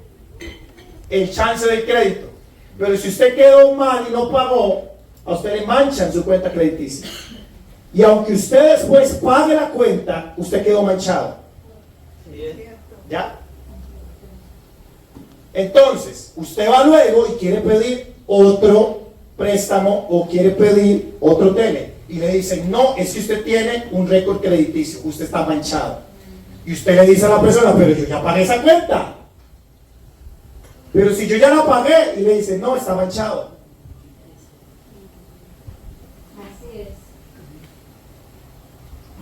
el chance del crédito. Pero si usted quedó mal y no pagó, a usted le manchan su cuenta crediticia. Y aunque usted después pague la cuenta, usted quedó manchado. ¿Ya? Entonces, usted va luego y quiere pedir otro préstamo o quiere pedir otro tele. Y le dicen: no, es que usted tiene un récord crediticio, usted está manchado. Y usted le dice a la persona: pero yo ya pagué esa cuenta. Pero si yo ya la pagué, y le dicen: no, está manchado. Así es.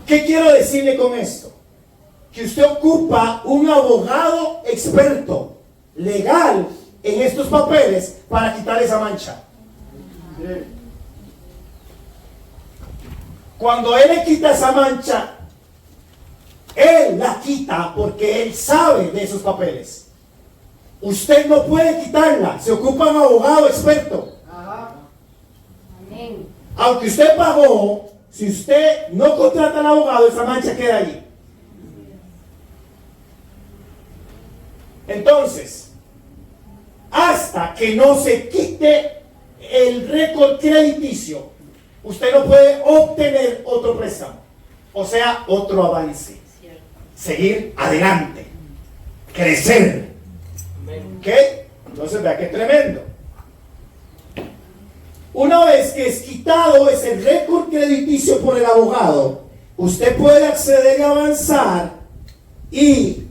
¿Qué quiero decirle con esto? Que usted ocupa un abogado experto, legal, en estos papeles para quitar esa mancha. Cuando él le quita esa mancha, él la quita porque él sabe de esos papeles. Usted no puede quitarla, se ocupa un abogado experto. Amén. Aunque usted pagó, si usted no contrata al abogado, esa mancha queda allí. Entonces, hasta que no se quite el récord crediticio, usted no puede obtener otro préstamo. O sea, otro avance. Seguir adelante. Crecer. ¿Ok? Entonces vea qué tremendo. Una vez que es quitado ese récord crediticio por el abogado, usted puede acceder y avanzar y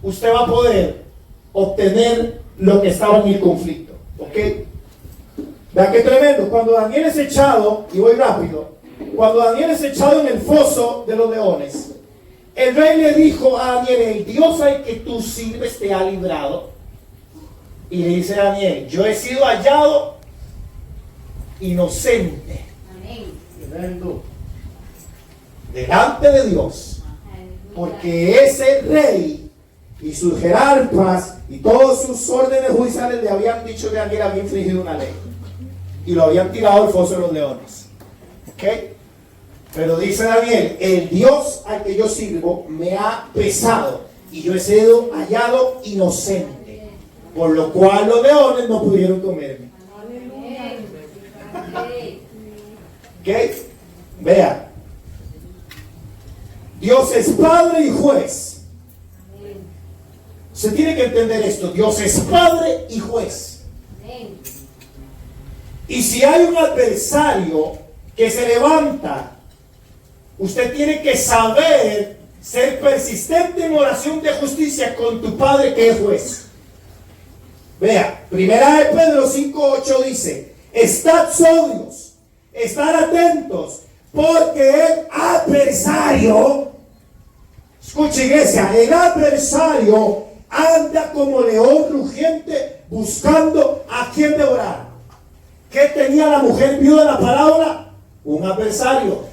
usted va a poder obtener lo que estaba en el conflicto. ¿Ok? Vea qué tremendo. Cuando Daniel es echado, y voy rápido, cuando Daniel es echado en el foso de los leones, el rey le dijo a Daniel: el Dios al que tú sirves te ha librado. Y le dice a Daniel: yo he sido hallado inocente. Amén. Delante de Dios, porque ese rey y sus jerarcas y todos sus órdenes judiciales le habían dicho que Daniel había infringido una ley y lo habían tirado al foso de los leones. ¿Ok? Pero dice Daniel: el Dios al que yo sirvo me ha pesado y yo he sido hallado inocente, por lo cual los leones no pudieron comerme. ¿Ok? Vea, Dios es Padre y juez. Se tiene que entender esto: Dios es Padre y juez. Y si hay un adversario que se levanta, usted tiene que saber ser persistente en oración de justicia con tu Padre que es juez. Vea, primera de Pedro 5:8 dice: estad sobrios, estad atentos, porque el adversario, escucha iglesia, el adversario anda como león rugiente buscando a quien devorar. ¿Qué tenía la mujer viuda en la parábola? Un adversario.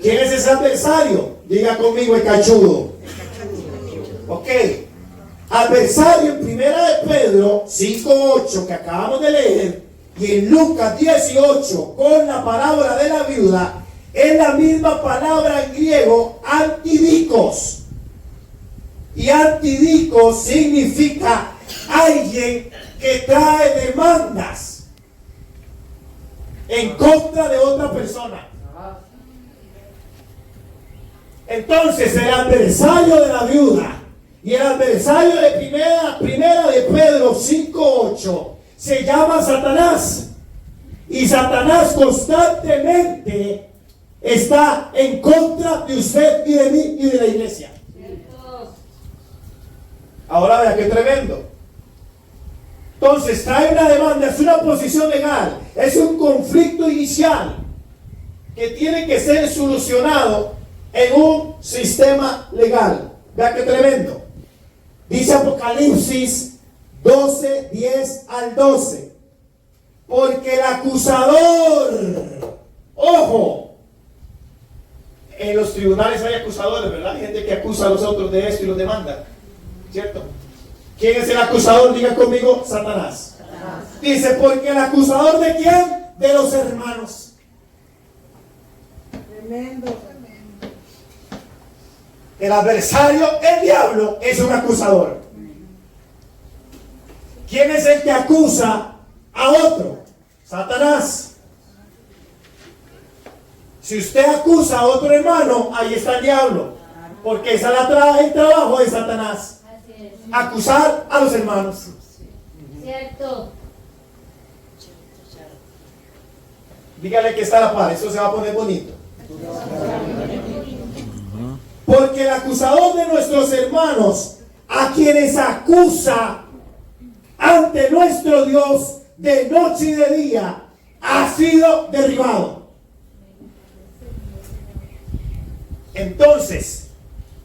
¿Quién es ese adversario? Diga conmigo: el cachudo. Ok. Adversario en primera de Pedro 5:8 que acabamos de leer, y en Lucas 18 con la parábola de la viuda, es la misma palabra en griego, antidikos. Y antidikos significa alguien que trae demandas en contra de otra persona. Entonces el adversario de la viuda y el adversario de primera de Pedro 5:8 se llama Satanás. Y Satanás constantemente está en contra de usted y de mí y de la iglesia. Ahora vea qué tremendo. Entonces trae una demanda, es una posición legal, es un conflicto inicial que tiene que ser solucionado en un sistema legal. Vea qué tremendo. Dice Apocalipsis 12:10 al 12. Porque el acusador, ojo, en los tribunales hay acusadores, ¿verdad? Hay gente que acusa a los otros de esto y los demanda, ¿cierto? ¿Quién es el acusador? Diga conmigo: Satanás. Dice: porque el acusador ¿de quién? De los hermanos. Tremendo. El adversario, el diablo, es un acusador. ¿Quién es el que acusa a otro? Satanás. Si usted acusa a otro hermano, ahí está el diablo, porque esa es el trabajo de Satanás. Acusar a los hermanos. Cierto. Dígale que está a la par, eso se va a poner bonito. Porque el acusador de nuestros hermanos, a quienes acusa ante nuestro Dios de noche y de día, ha sido derribado. Entonces,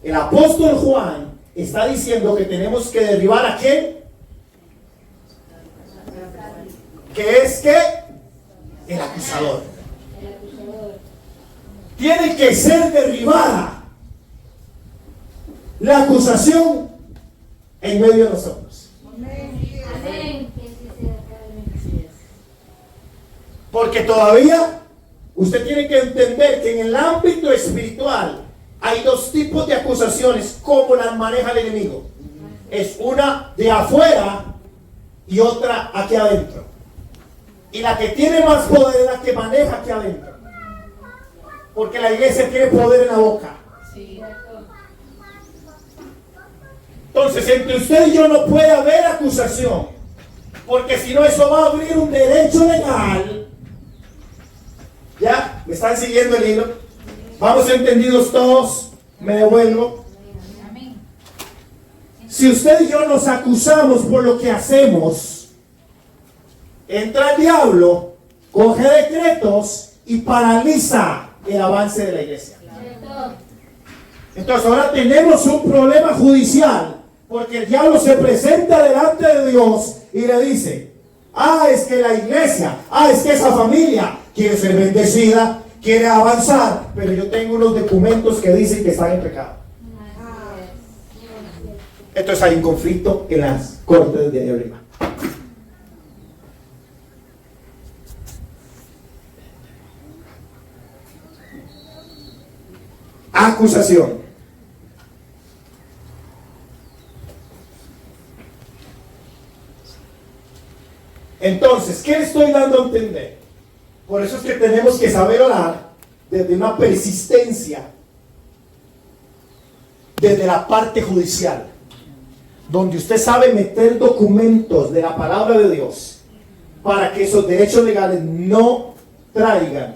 el apóstol Juan está diciendo que tenemos que derribar ¿a quién? ¿Qué es qué? El acusador. Tiene que ser derribada la acusación en medio de nosotros. Amén. Porque todavía usted tiene que entender que en el ámbito espiritual hay dos tipos de acusaciones como las maneja el enemigo. Es una de afuera y otra aquí adentro. Y la que tiene más poder es la que maneja aquí adentro. Porque la iglesia tiene poder en la boca. Entonces, entre usted y yo no puede haber acusación. Porque si no, eso va a abrir un derecho legal. ¿Ya? ¿Me están siguiendo el hilo? ¿Vamos entendidos todos? Me devuelvo. Si usted y yo nos acusamos por lo que hacemos, entra el diablo, coge decretos y paraliza el avance de la iglesia. Entonces ahora tenemos un problema judicial, porque el diablo se presenta delante de Dios y le dice: es que la iglesia, es que esa familia quiere ser bendecida, quiere avanzar, pero yo tengo unos documentos que dicen que están en pecado. Entonces hay un conflicto en las cortes de ahí arriba. Acusación. Entonces, ¿qué le estoy dando a entender? Por eso es que tenemos que saber orar desde una persistencia, desde la parte judicial, donde usted sabe meter documentos de la palabra de Dios para que esos derechos legales no traigan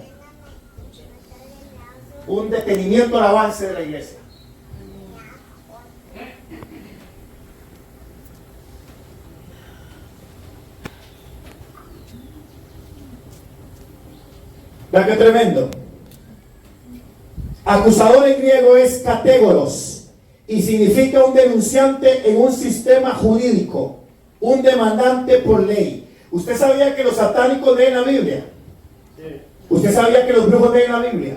un detenimiento al avance de la iglesia. Vean qué tremendo. Acusador en griego es catégoros y significa un denunciante en un sistema jurídico, un demandante por ley. ¿Usted sabía que los satánicos leen la Biblia? ¿Usted sabía que los brujos leen la Biblia?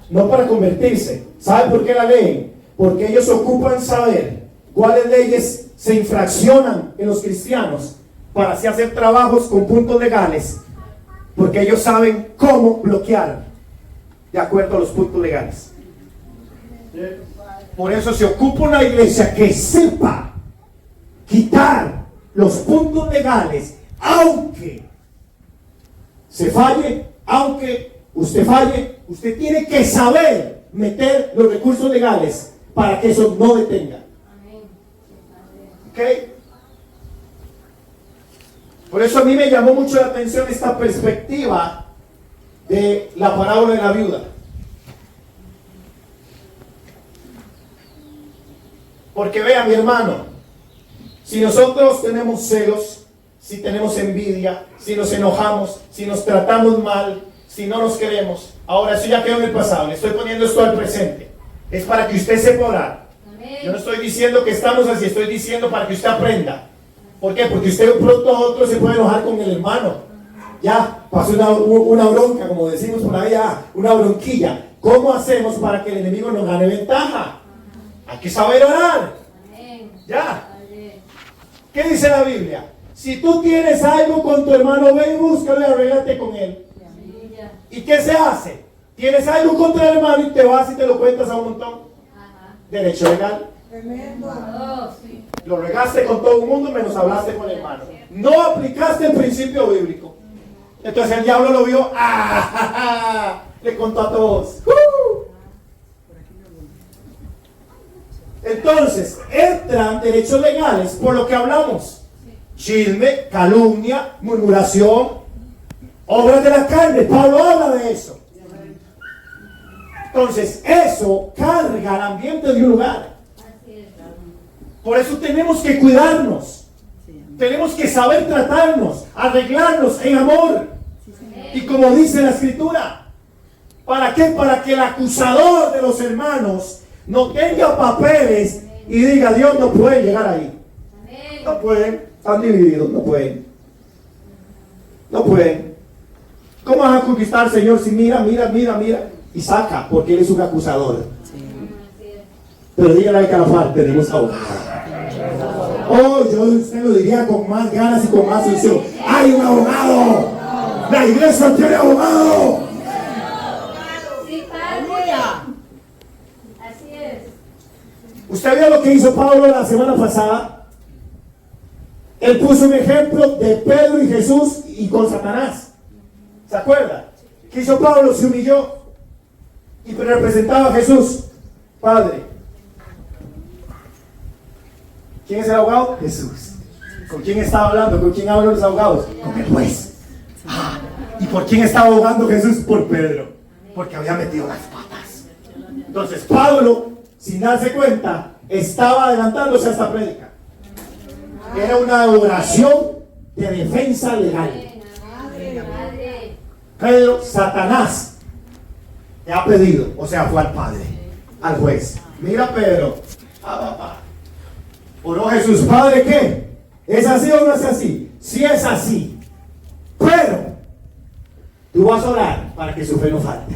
No para convertirse. ¿Sabe por qué la leen? Porque ellos ocupan saber cuáles leyes se infraccionan en los cristianos para así hacer trabajos con puntos legales, porque ellos saben cómo bloquear de acuerdo a los puntos legales. Por eso se ocupa una iglesia que sepa quitar los puntos legales, aunque se falle, aunque usted falle, usted tiene que saber meter los recursos legales para que eso no detenga. ¿Ok? Por eso a mí me llamó mucho la atención esta perspectiva de la parábola de la viuda. Porque vea, mi hermano, si nosotros tenemos celos, si tenemos envidia, si nos enojamos, si nos tratamos mal, si no nos queremos, ahora eso ya quedó en el pasado. Le estoy poniendo esto al presente. Es para que usted sepa orar. Yo no estoy diciendo que estamos así, estoy diciendo para que usted aprenda. ¿Por qué? Porque usted pronto a otro se puede enojar con el hermano. Ya, pasó una bronca, como decimos por ahí, una bronquilla. ¿Cómo hacemos para que el enemigo nos gane ventaja? Hay que saber orar. Ya. ¿Qué dice la Biblia? Si tú tienes algo con tu hermano, ve y búscalo y arréglate con él. ¿Y qué se hace? Tienes algo contra el hermano y te vas y te lo cuentas a un montón. Derecho legal. Lo regaste con todo el mundo menos hablaste con el hermano. No aplicaste el principio bíblico. Entonces el diablo lo vio. Le contó a todos. Entonces entran derechos legales por lo que hablamos: chisme, calumnia, murmuración, obras de la carne. Pablo habla de eso. Entonces eso carga el ambiente de un lugar. Por eso tenemos que cuidarnos. Tenemos que saber tratarnos, arreglarnos en amor. Y como dice la Escritura, ¿para qué? Para que el acusador de los hermanos no tenga papeles y diga: Dios no puede llegar ahí. No pueden, están divididos, no pueden. No pueden. ¿Cómo van a conquistar, Señor, si mira y saca? Porque Él es un acusador. Pero dígale al Calafar, tenemos abogado. Oh, yo usted lo diría con más ganas y con más ilusión. ¡Hay un abogado! ¡La iglesia tiene abogado! Sí, Padre. Así es. ¿Usted vio lo que hizo Pablo la semana pasada? Él puso un ejemplo de Pedro y Jesús y con Satanás. ¿Se acuerda? ¿Qué hizo Pablo? Se humilló y representaba a Jesús. Padre, ¿quién es el abogado? Jesús. ¿Con quién estaba hablando? ¿Con quién hablan los abogados? Con el juez. ¿Y por quién estaba abogando Jesús? Por Pedro, porque había metido las patas. Entonces Pablo, sin darse cuenta, estaba adelantándose a esta prédica. Era una oración de defensa legal. Pedro, Satanás le ha pedido, o sea, fue al Padre, al juez. Mira, Pedro, papá. Oró Jesús, Padre, ¿qué? ¿Es así o no es así? Sí es así, pero tú vas a orar para que su fe no falte.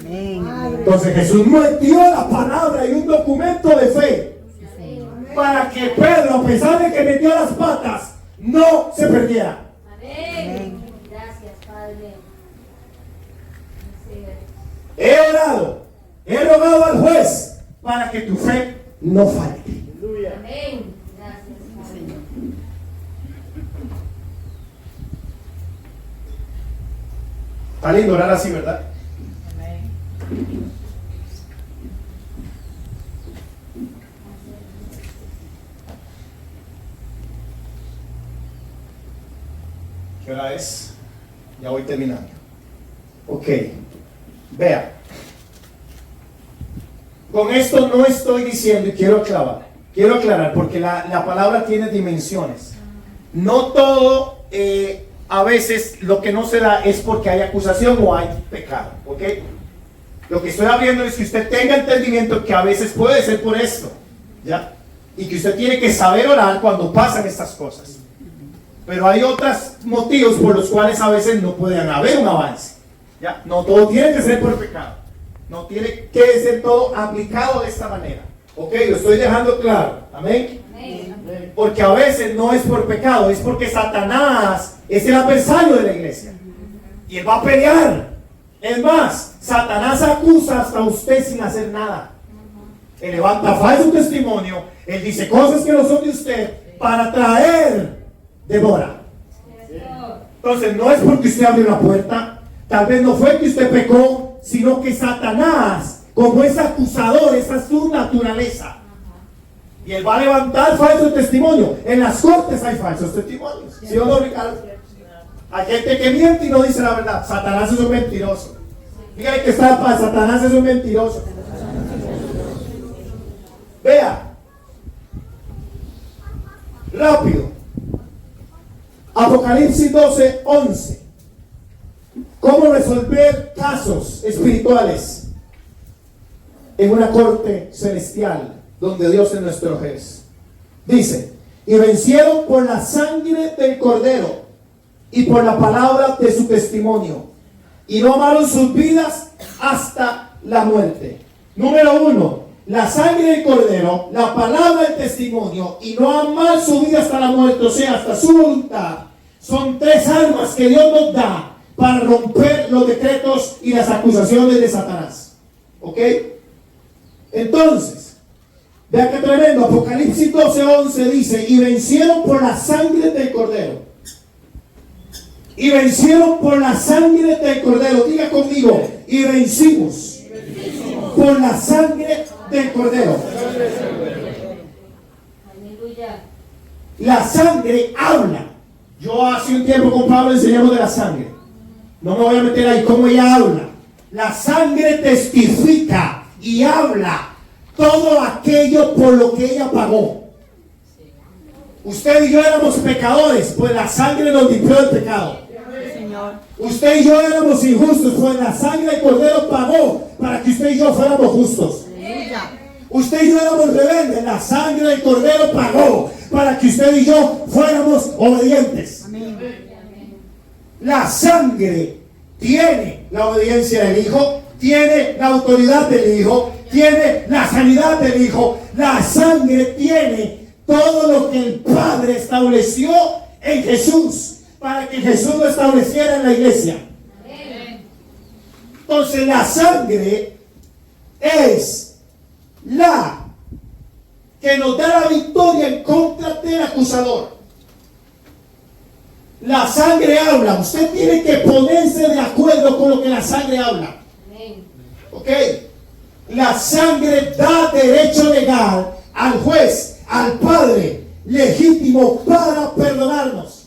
Entonces Jesús metió la palabra y un documento de fe para que Pedro, a pesar de que metió las patas, no se perdiera. Amén. Gracias, Padre. He orado, he rogado al juez para que tu fe no falte. Amén. Gracias, Padre. Está lindo orar así, ¿verdad? ¿Qué hora es? Ya voy terminando. Ok. Vea. Con esto no estoy diciendo, y quiero aclarar, porque la palabra tiene dimensiones. No todo, a veces lo que no se da es porque hay acusación o hay pecado. ¿Ok? Lo que estoy abriendo es que usted tenga entendimiento que a veces puede ser por esto. ¿Ya? Y que usted tiene que saber orar cuando pasan estas cosas. Pero hay otros motivos por los cuales a veces no puede haber un avance. ¿Ya? No todo tiene que ser por pecado. No tiene que ser todo aplicado de esta manera. Ok, lo estoy dejando claro. Amén. Amén. Porque a veces no es por pecado, es porque Satanás es el adversario de la iglesia. Y él va a pelear. Es más, Satanás acusa hasta usted sin hacer nada. Él levanta falso testimonio. Él dice cosas que no son de usted para traer demora. Entonces no es porque usted abrió la puerta. Tal vez no fue que usted pecó, sino que Satanás, como es acusador, esa es su naturaleza. Y él va a levantar falso testimonio. En las cortes hay falsos testimonios. ¿Sí o no, Ricardo? Hay gente que miente y no dice la verdad. Satanás es un mentiroso. Dígale que está en paz. Satanás es un mentiroso. Vea. Rápido. Apocalipsis 12:11. ¿Cómo resolver casos espirituales en una corte celestial donde Dios es nuestro juez? Dice, y vencieron por la sangre del Cordero y por la palabra de su testimonio, y no amaron sus vidas hasta la muerte. Número 1, la sangre del Cordero, la palabra del testimonio, y no amar su vida hasta la muerte, o sea, hasta su voluntad, son 3 armas que Dios nos da para romper los decretos y las acusaciones de Satanás. ¿Ok? Entonces, vea qué tremendo. Apocalipsis 12:11 dice, y vencieron por la sangre del Cordero. Y vencieron por la sangre del Cordero. Diga conmigo, y vencimos por la sangre del Cordero. Aleluya. La sangre habla. Yo hace un tiempo con Pablo enseñamos de la sangre. No me voy a meter ahí cómo ella habla. La sangre testifica y habla todo aquello por lo que ella pagó. Usted y yo éramos pecadores, pues la sangre nos limpió del pecado. Usted y yo éramos injustos, pues la sangre del Cordero pagó para que usted y yo fuéramos justos. Usted y yo éramos rebeldes, la sangre del Cordero pagó para que usted y yo fuéramos obedientes. La sangre tiene la obediencia del Hijo, tiene la autoridad del Hijo, tiene la sanidad del Hijo. La sangre tiene todo lo que el Padre estableció en Jesús, para que Jesús lo estableciera en la iglesia. Entonces la sangre es la que nos da la victoria en contra del acusador. La sangre habla. Usted tiene que ponerse de acuerdo con lo que la sangre habla. Amén. ¿Ok? La sangre da derecho legal al juez, al Padre legítimo para perdonarnos.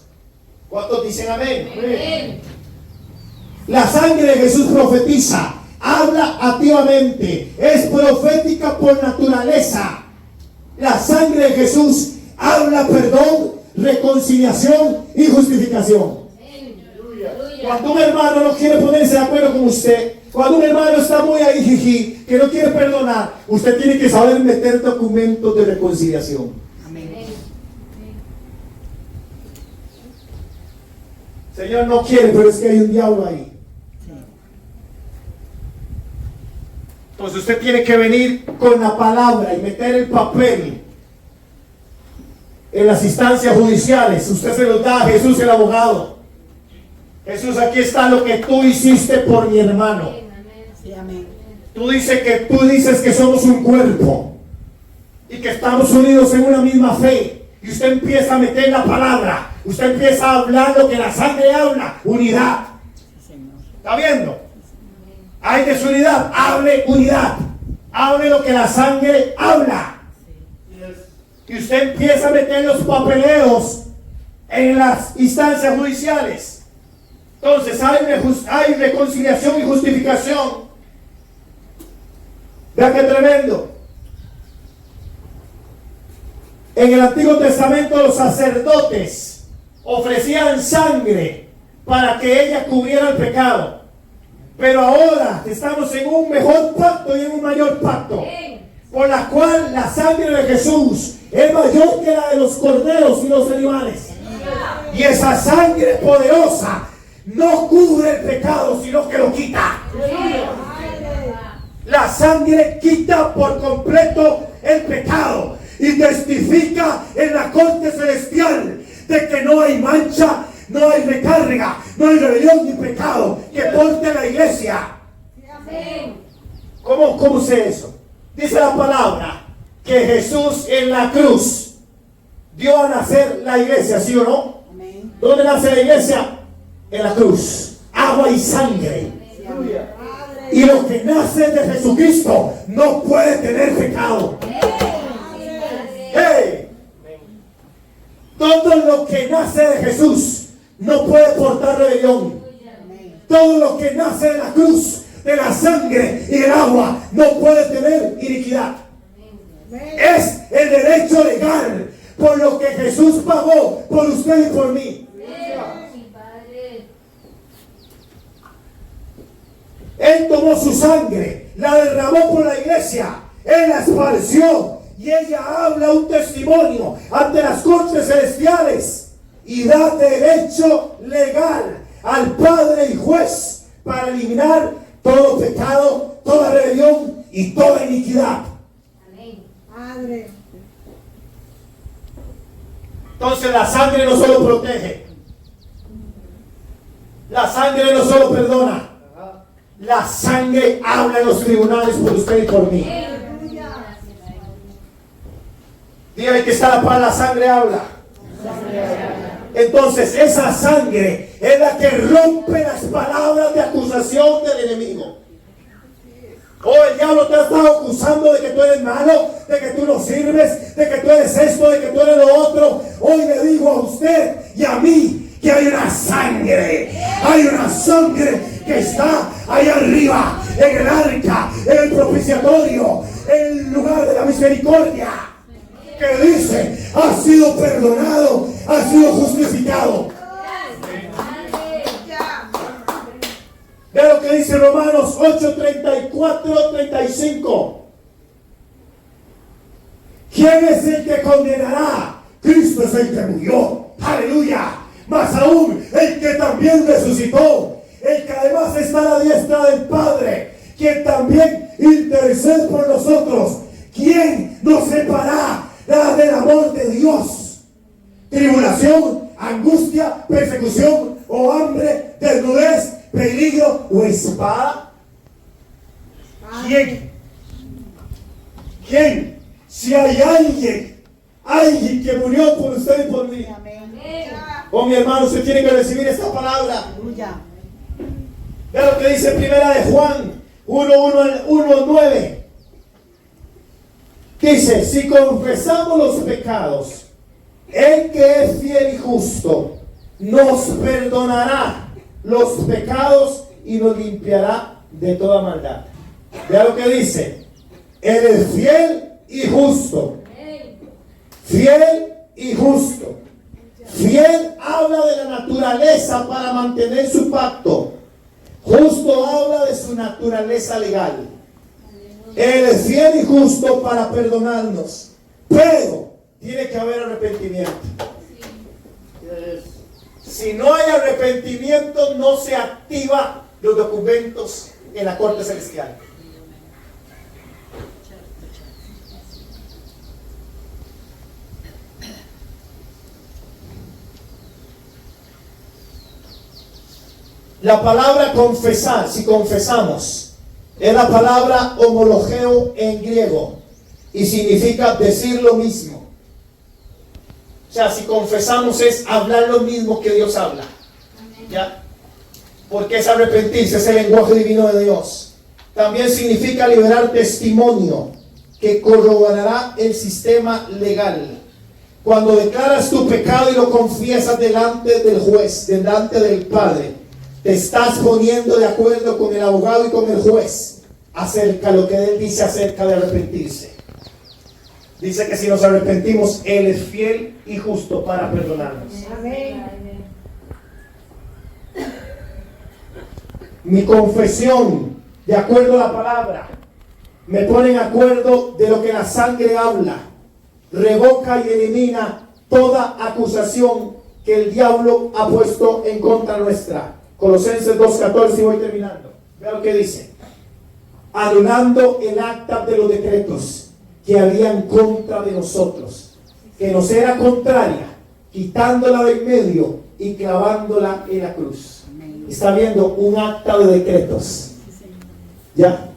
¿Cuántos dicen amén? Amén. La sangre de Jesús profetiza, habla activamente, es profética por naturaleza. La sangre de Jesús habla perdón, reconciliación y justificación. Aleluya. Cuando un hermano no quiere ponerse de acuerdo con usted, cuando un hermano está muy ahí, jiji, que no quiere perdonar, usted tiene que saber meter documentos de reconciliación. Amén. Señor no quiere, pero es que hay un diablo ahí. Entonces usted tiene que venir con la palabra y meter el papel en las instancias judiciales. Usted se lo da a Jesús, el abogado. Jesús, aquí está lo que tú hiciste por mi hermano. Sí, amén. Tú dices que somos un cuerpo y que estamos unidos en una misma fe. Y usted empieza a meter la palabra. Usted empieza a hablar lo que la sangre habla. Unidad. Sí, Señor. ¿Está viendo? Hay desunidad. Hable unidad. Hable lo que la sangre habla. Y usted empieza a meter los papeleos en las instancias judiciales. Entonces hay reconciliación y justificación. Vea qué tremendo. En el Antiguo Testamento los sacerdotes ofrecían sangre para que ella cubriera el pecado. Pero ahora estamos en un mejor pacto y en un mayor pacto, por la cual la sangre de Jesús es mayor que la de los corderos y los animales. Y esa sangre poderosa no cubre el pecado, sino que lo quita. La sangre quita por completo el pecado y testifica en la corte celestial de que no hay mancha, no hay recarga, no hay rebelión ni pecado que porte la iglesia. ¿Cómo sé eso? Dice la palabra que Jesús en la cruz dio a nacer la iglesia, ¿sí o no? Amén. ¿Dónde nace la iglesia? En la cruz. Agua y sangre. Y lo que nace de Jesucristo no puede tener pecado. ¡Hey! Todo lo que nace de Jesús no puede portar rebelión. Todo lo que nace de la cruz, de la sangre y del agua, no puede tener iniquidad. Es el derecho legal por lo que Jesús pagó por usted y por mí. Él tomó su sangre, la derramó por la iglesia, Él la esparció y ella habla un testimonio ante las cortes celestiales y da derecho legal al Padre y juez para eliminar todo pecado, toda rebelión y toda iniquidad. Padre. Entonces la sangre no solo protege, la sangre no solo perdona, la sangre habla en los tribunales por usted y por mí. Dígale que está la sangre habla. Entonces esa sangre es la que rompe las palabras de acusación del enemigo. El diablo te ha estado acusando de que tú eres malo, de que tú no sirves, de que tú eres esto, de que tú eres lo otro. Hoy le digo a usted y a mí que hay una sangre que está ahí arriba, en el arca, en el propiciatorio, en el lugar de la misericordia, que dice, ha sido perdonado, ha sido justificado. Vea lo que dice Romanos 8:34-35. ¿Quién es el que condenará? Cristo es el que murió. Aleluya. Más aún, el que también resucitó, el que además está a la diestra del Padre, quien también intercede por nosotros. ¿Quién nos separará del amor de Dios? Tribulación, angustia, persecución o hambre, desnudez, peligro o espada. ¿Quién? Si hay alguien que murió por usted y por mí. Oh, mi hermano, usted tiene que recibir esta palabra. Aleluya. Vea lo que dice primera de Juan 1:9. Dice, si confesamos los pecados, el que es fiel y justo nos perdonará los pecados y nos limpiará de toda maldad. Vea lo que dice. Él es fiel y justo. Fiel y justo. Fiel habla de la naturaleza para mantener su pacto. Justo habla de su naturaleza legal. Él es fiel y justo para perdonarnos. Pero tiene que haber arrepentimiento. Si no hay arrepentimiento, no se activa los documentos en la corte celestial. La palabra confesar, si confesamos, es la palabra homologeo en griego y significa decir lo mismo. O sea, si confesamos es hablar lo mismo que Dios habla. ¿Ya? Porque es arrepentirse, es el lenguaje divino de Dios. También significa liberar testimonio que corroborará el sistema legal. Cuando declaras tu pecado y lo confiesas delante del juez, delante del Padre, te estás poniendo de acuerdo con el abogado y con el juez acerca de lo que él dice acerca de arrepentirse. Dice que si nos arrepentimos, Él es fiel y justo para perdonarnos. Amén. Mi confesión, de acuerdo a la palabra, me pone en acuerdo de lo que la sangre habla. Revoca y elimina toda acusación que el diablo ha puesto en contra nuestra. Colosenses 2:14, y voy terminando. Vea lo que dice. Anulando el acta de los decretos que había en contra de nosotros, que nos era contraria, quitándola de en medio y clavándola en la cruz. Está viendo un acta de decretos. Ya.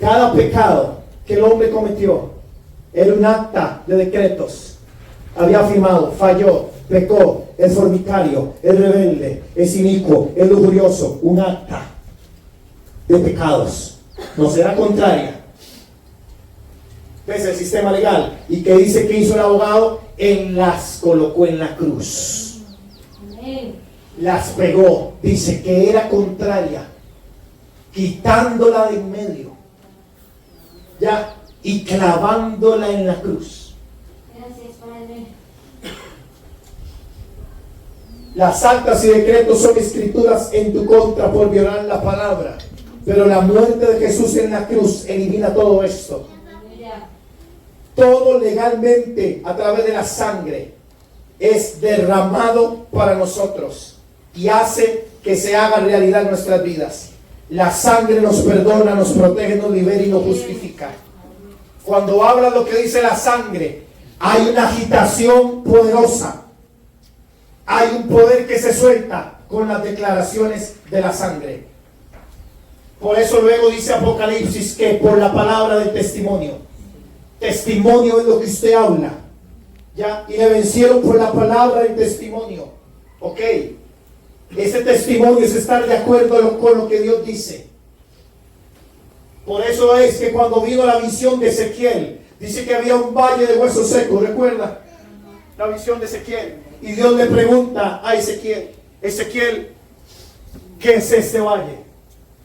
Cada pecado que el hombre cometió era un acta de decretos. Había firmado, falló, pecó, es fornicario, es rebelde, es inicuo, es lujurioso. Un acta de pecados. Nos era contraria. ¿Ves el sistema legal? ¿Y qué dice que hizo el abogado? Él las colocó en la cruz. Las pegó. Dice que era contraria, quitándola de en medio. Ya. Y clavándola en la cruz. Gracias, Padre. Las actas y decretos son escrituras en tu contra por violar la palabra. Pero la muerte de Jesús en la cruz elimina todo esto. Todo legalmente a través de la sangre es derramado para nosotros y hace que se haga realidad en nuestras vidas. La sangre nos perdona, nos protege, nos libera y nos justifica. Cuando habla lo que dice la sangre, hay una agitación poderosa. Hay un poder que se suelta con las declaraciones de la sangre. Por eso luego dice Apocalipsis que por la palabra del testimonio. Testimonio es lo que usted habla. ¿Ya? Y le vencieron por la palabra del testimonio. Ok. Ese testimonio es estar de acuerdo con lo que Dios dice. Por eso es que cuando vino la visión de Ezequiel, dice que había un valle de huesos secos. ¿Recuerda? La visión de Ezequiel. Y Dios le pregunta a Ezequiel, Ezequiel, ¿qué es este valle?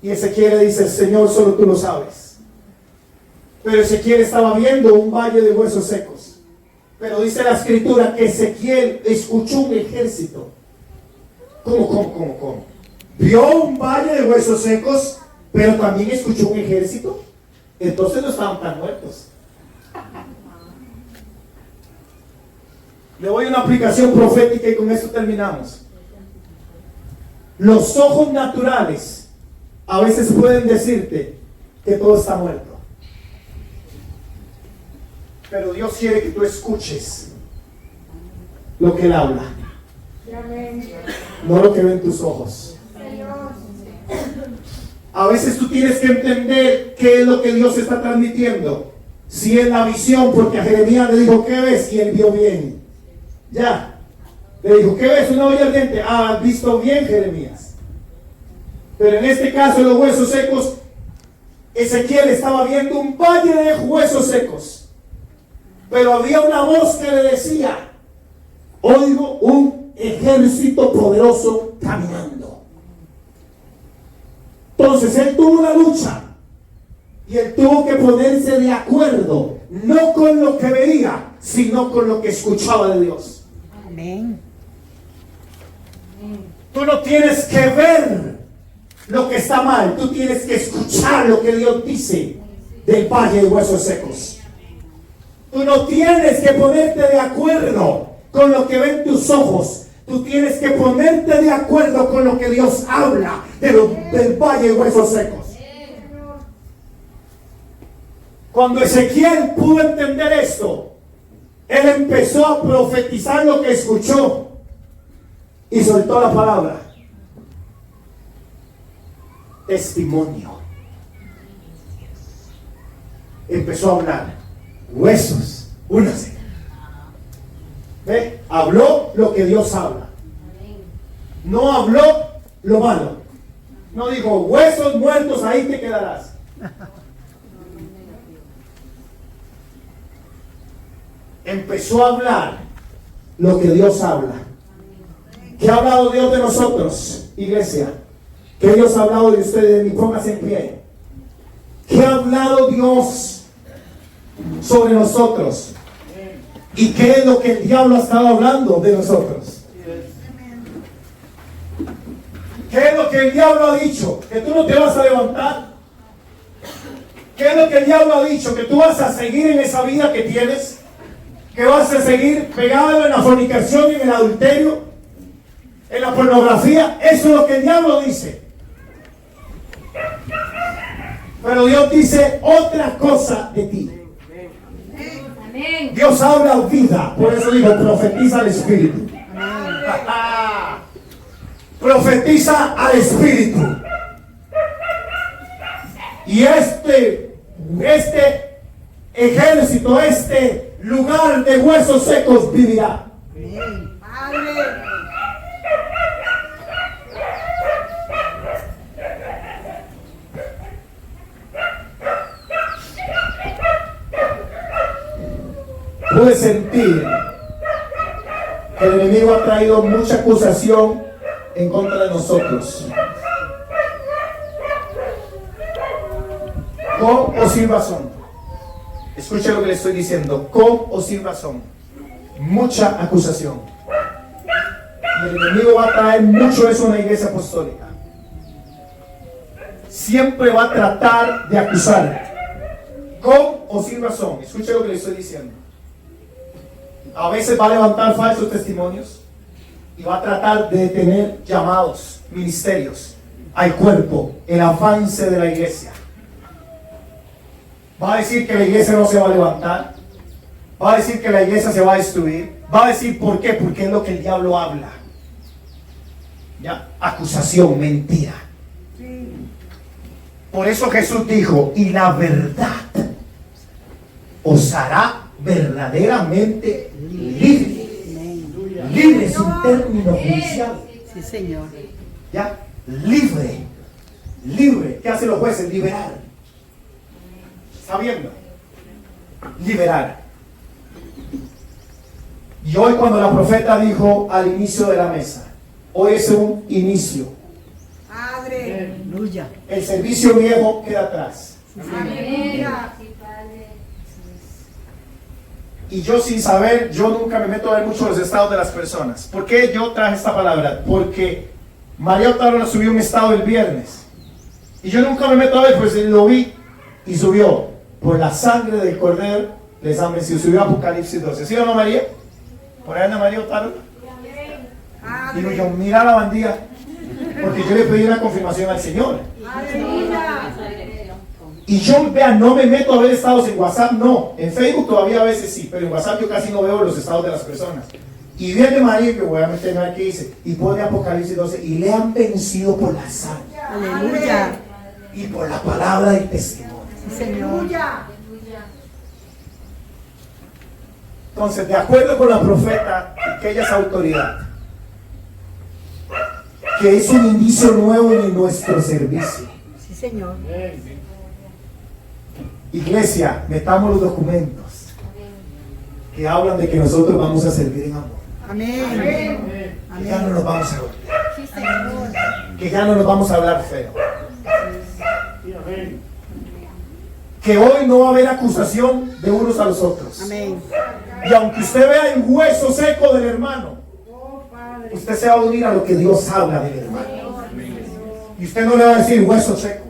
Y Ezequiel le dice, Señor, solo tú lo sabes. Pero Ezequiel estaba viendo un valle de huesos secos. Pero dice la escritura que Ezequiel escuchó un ejército. ¿Cómo? Vio un valle de huesos secos, pero también escuchó un ejército. Entonces no estaban tan muertos. Le doy una aplicación profética y con esto terminamos. Los ojos naturales a veces pueden decirte que todo está muerto. Pero Dios quiere que tú escuches lo que Él habla. No lo que ven tus ojos. A veces tú tienes que entender qué es lo que Dios está transmitiendo. Si es la visión, porque a Jeremías le dijo, ¿qué ves? Y él vio bien. Ya. Le dijo, ¿qué ves? Una olla ardiente. Ah, has visto bien, Jeremías. Pero en este caso, los huesos secos, Ezequiel estaba viendo un valle de huesos secos. Pero había una voz que le decía, oigo un ejército poderoso caminando. Entonces él tuvo una lucha. Y él tuvo que ponerse de acuerdo, no con lo que veía, sino con lo que escuchaba de Dios. Amén. Tú no tienes que ver lo que está mal, tú tienes que escuchar lo que Dios dice del valle de huesos secos. Tú no tienes que ponerte de acuerdo con lo que ven tus ojos. Tú tienes que ponerte de acuerdo con lo que Dios habla del valle de huesos secos. Cuando Ezequiel pudo entender esto, él empezó a profetizar lo que escuchó y soltó la palabra. Testimonio. Empezó a hablar. Huesos, únase. ¿Ve? Habló lo que Dios habla. No habló lo malo. No dijo, huesos muertos, ahí te quedarás. Empezó a hablar lo que Dios habla. ¿Qué ha hablado Dios de nosotros, iglesia? ¿Qué Dios ha hablado de ustedes? Póngase en pie. ¿Qué ha hablado Dios sobre nosotros? ¿Y qué es lo que el diablo ha estado hablando de nosotros? ¿Qué es lo que el diablo ha dicho? ¿Que tú no te vas a levantar? ¿Qué es lo que el diablo ha dicho? ¿Que tú vas a seguir en esa vida que tienes? ¿Que vas a seguir pegado en la fornicación y en el adulterio? ¿En la pornografía? Eso es lo que el diablo dice. Pero Dios dice otra cosa de ti. Amén. Dios habla vida. Por eso digo, profetiza al Espíritu. Profetiza al Espíritu. Y este ejército, este lugar de huesos secos vivirá. Padre. Pude sentir que el enemigo ha traído mucha acusación en contra de nosotros, con o sin razón. Escuche lo que le estoy diciendo, con o sin razón, mucha acusación. Y el enemigo va a traer mucho eso en la iglesia apostólica. Siempre va a tratar de acusar, con o sin razón. Escuche lo que le estoy diciendo. A veces va a levantar falsos testimonios y va a tratar de detener llamados, ministerios al cuerpo, el avance de la iglesia. Va a decir que la iglesia no se va a levantar. Va a decir que la iglesia se va a destruir. Va a decir ¿por qué? Porque es lo que el diablo habla. ¿Ya? Acusación, mentira. Por eso Jesús dijo, y la verdad os hará verdaderamente libre. Libre es un término judicial. Sí, Señor. ¿Ya? Libre. Libre. ¿Qué hacen los jueces? Liberar. ¿Está viendo? Liberar. Y hoy cuando la profeta dijo al inicio de la mesa, hoy es un inicio. Padre. Aleluya. El servicio viejo queda atrás. Amén. Y yo sin saber, yo nunca me meto a ver mucho los estados de las personas. ¿Por qué yo traje esta palabra? Porque María Otárola subió un estado el viernes. Y yo nunca me meto a ver, pues lo vi y subió. Por la sangre del Cordero les han vencido. Subió a Apocalipsis 12. ¿Sí o no, María? Por ahí anda María Otárola. Digo yo, mira la bandida. Porque yo le pedí una confirmación al Señor. Y yo, vean, no me meto a ver estados en WhatsApp, no. En Facebook todavía a veces sí, pero en WhatsApp yo casi no veo los estados de las personas. Y vi el de María, que voy a meter aquí, dice, y pone Apocalipsis 12, y le han vencido por la sangre. Aleluya. Y por la palabra del testimonio. Sí, Señor. Entonces, de acuerdo con la profeta, que ella es autoridad. que es un indicio nuevo en nuestro servicio. Sí, Señor. Iglesia, metamos los documentos que hablan de que nosotros vamos a servir en amor. Amén. Que ya no nos vamos a golpear. Que ya no nos vamos a hablar feo. Que hoy no va a haber acusación de unos a los otros. Amén. Y aunque usted vea el hueso seco del hermano, usted se va a unir a lo que Dios habla del hermano. Y usted no le va a decir hueso seco.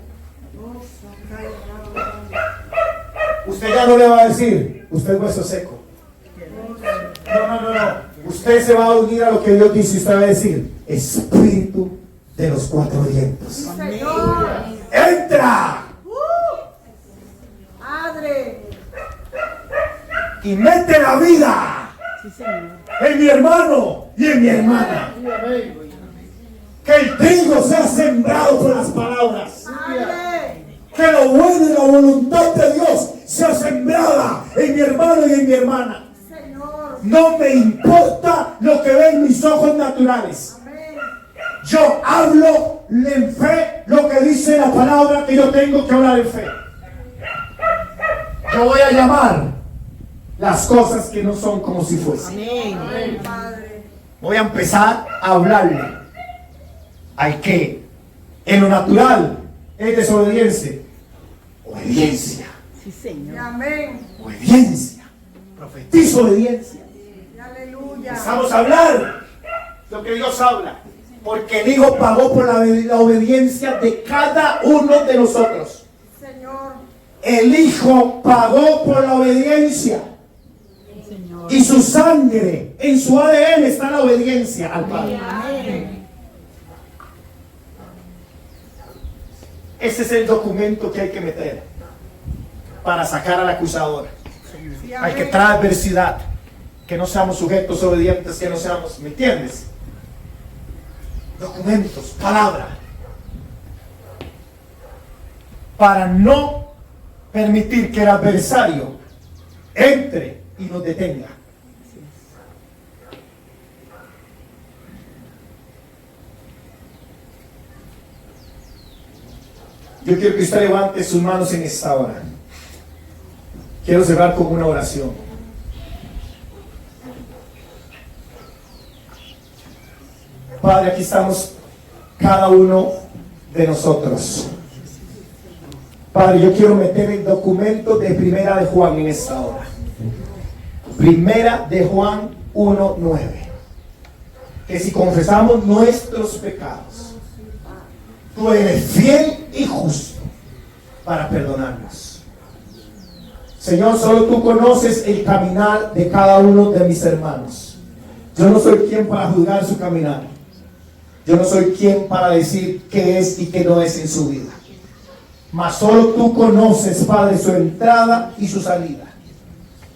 Usted ya no le va a decir usted es hueso seco. No. Usted se va a unir a lo que Dios dice y usted va a decir espíritu de los cuatro vientos. ¡Entra! Padre. Y mete la vida Sí, Señor. en mi hermano y en mi hermana. Que el trigo sea sembrado por las palabras. Padre. Que lo bueno y la voluntad de Dios sea sembrada en mi hermano y en mi hermana. Señor. No me importa lo que ven mis ojos naturales. Amén. Yo hablo en fe lo que dice la palabra que yo tengo que hablar en fe. Yo voy a llamar las cosas que no son como si fuesen. Amén. Padre. Voy a empezar a hablarle al que en lo natural es desobediencia. Obediencia. Sí, Señor. Amén. Obediencia. Profetizo obediencia. Aleluya. Empezamos a hablar lo que Dios habla. Porque el Hijo pagó por la obediencia de cada uno de nosotros. Señor. El Hijo pagó por la obediencia. Sí, Señor. Y su sangre, en su ADN está la obediencia al Padre. Amén. Ese es el documento que hay que meter para sacar al acusador. Sí, Hay que amén. traer adversidad. Que no seamos sujetos obedientes, que no seamos, ¿me entiendes? Documentos, palabra. Para no permitir que el adversario entre y nos detenga. Yo quiero que usted levante sus manos en esta hora. Quiero cerrar con una oración. Padre, aquí estamos cada uno de nosotros. Padre, yo quiero meter el documento de Primera de Juan en esta hora. Primera de Juan 1:9. Que si confesamos nuestros pecados, tú eres fiel y justo para perdonarnos. Señor, solo tú conoces el caminar de cada uno de mis hermanos. Yo no soy quien para juzgar su caminar. Yo no soy quien para decir qué es y qué no es en su vida. Mas solo tú conoces, Padre, su entrada y su salida.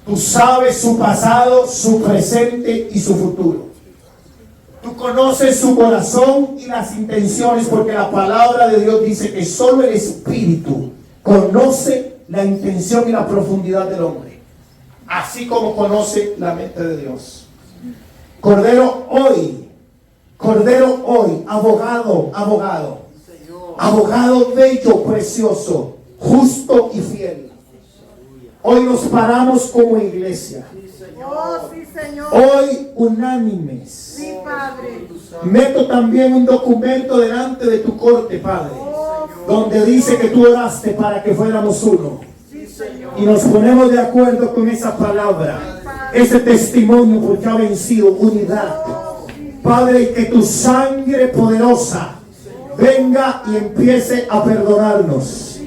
Tú sabes su pasado, su presente y su futuro. Tú conoces su corazón y las intenciones, porque la palabra de Dios dice que solo el Espíritu conoce la intención y la profundidad del hombre, así como conoce la mente de Dios. Cordero hoy, abogado, abogado bello, precioso, justo y fiel. Hoy nos paramos como iglesia. Oh, sí, Señor. Hoy unánimes. Sí, Padre. Meto también un documento delante de tu corte, Padre, donde dice que tú oraste para que fuéramos uno. Sí, Señor. Y nos ponemos de acuerdo con esa palabra, ese testimonio, porque ha vencido unidad. Padre, que tu sangre poderosa venga y empiece a perdonarnos.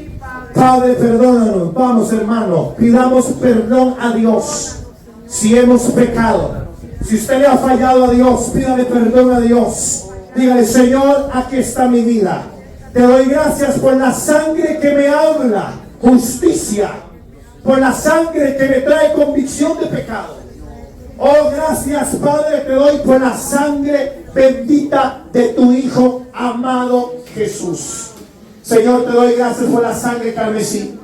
Padre, perdónanos. Vamos, hermano, pidamos perdón a Dios si hemos pecado. Si usted le ha fallado a Dios, pídale perdón a Dios. Dígale: Señor, aquí está mi vida. Te doy gracias por la sangre que me habla justicia, por la sangre que me trae convicción de pecado. Oh, gracias, Padre, te doy por la sangre bendita de tu Hijo amado Jesús. Señor, te doy gracias por la sangre carmesí.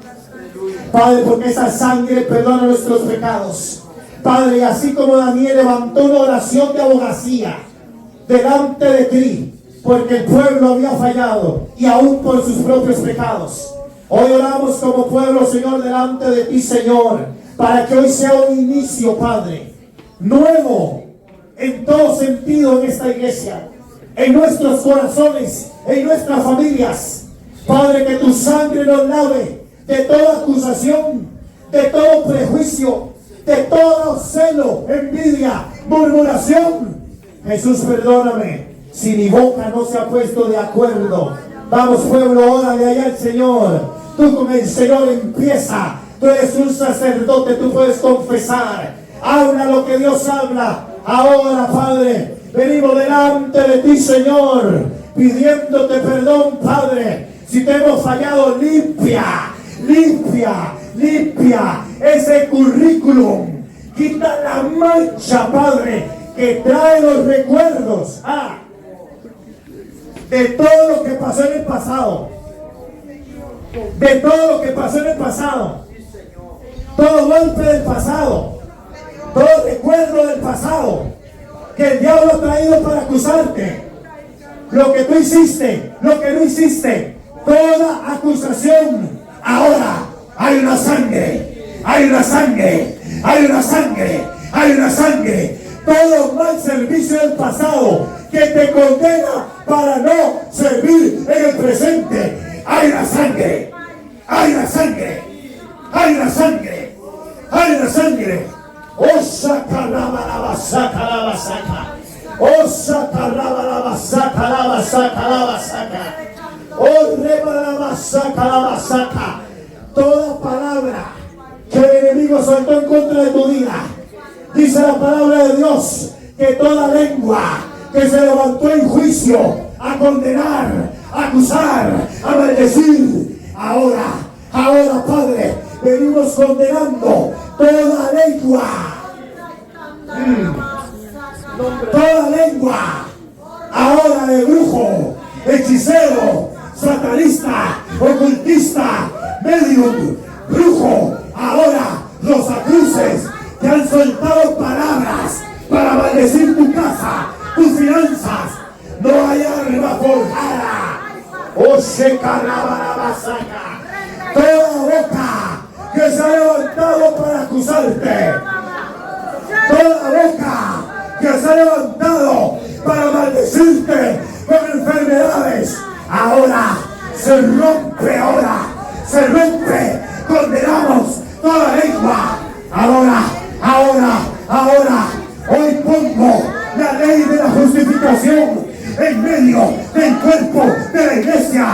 Padre, porque esa sangre perdona nuestros pecados. Padre, y así como Daniel levantó una oración de abogacía delante de ti, porque el pueblo había fallado y aún por sus propios pecados. Hoy oramos como pueblo, Señor, delante de ti, Señor, para que hoy sea un inicio, Padre, nuevo en todo sentido en esta iglesia, en nuestros corazones, en nuestras familias. Padre, que tu sangre nos lave de toda acusación, de todo prejuicio, de todo celo, envidia, murmuración. Jesús, perdóname si mi boca no se ha puesto de acuerdo. Vamos, pueblo, órale allá al Señor. Tú con el Señor empieza. Tú eres un sacerdote, tú puedes confesar. Habla lo que Dios habla. Ahora, Padre, venimos delante de ti, Señor, pidiéndote perdón, Padre. Si te hemos fallado, limpia ese currículum. Quita la mancha, Padre, que trae los recuerdos de todo lo que pasó en el pasado. De todo lo que pasó en el pasado. Todo golpe del pasado. Todo recuerdo del pasado que el diablo ha traído para acusarte. Lo que tú hiciste, lo que no hiciste. Toda acusación. Ahora hay una sangre. Hay una sangre. Hay una sangre. Hay una sangre. Todo mal servicio del pasado que te condena para no servir en el presente. Hay una sangre. Hay una sangre. Hay una sangre. Hay una sangre. Oh, saca la basaca. Oh, saca la basaca. Oh, reba la basaca. Toda palabra que el enemigo soltó en contra de tu vida, dice la palabra de Dios, que toda lengua que se levantó en juicio a condenar, a acusar, a maldecir, ahora, Padre, venimos condenando toda lengua. Toda lengua ahora de brujo, hechicero, satanista, ocultista, medium, brujo, ahora los acuses que han soltado palabras para maldecir tu casa, tus finanzas. No hay arma forjada. O se cargaba la basaca. Toda boca que se ha levantado para acusarte. Toda boca que se ha levantado para maldecirte con enfermedades. Ahora se rompe, se rompe. Condenamos toda lengua. Ahora, hoy pongo la ley de la justificación en medio del cuerpo de la iglesia.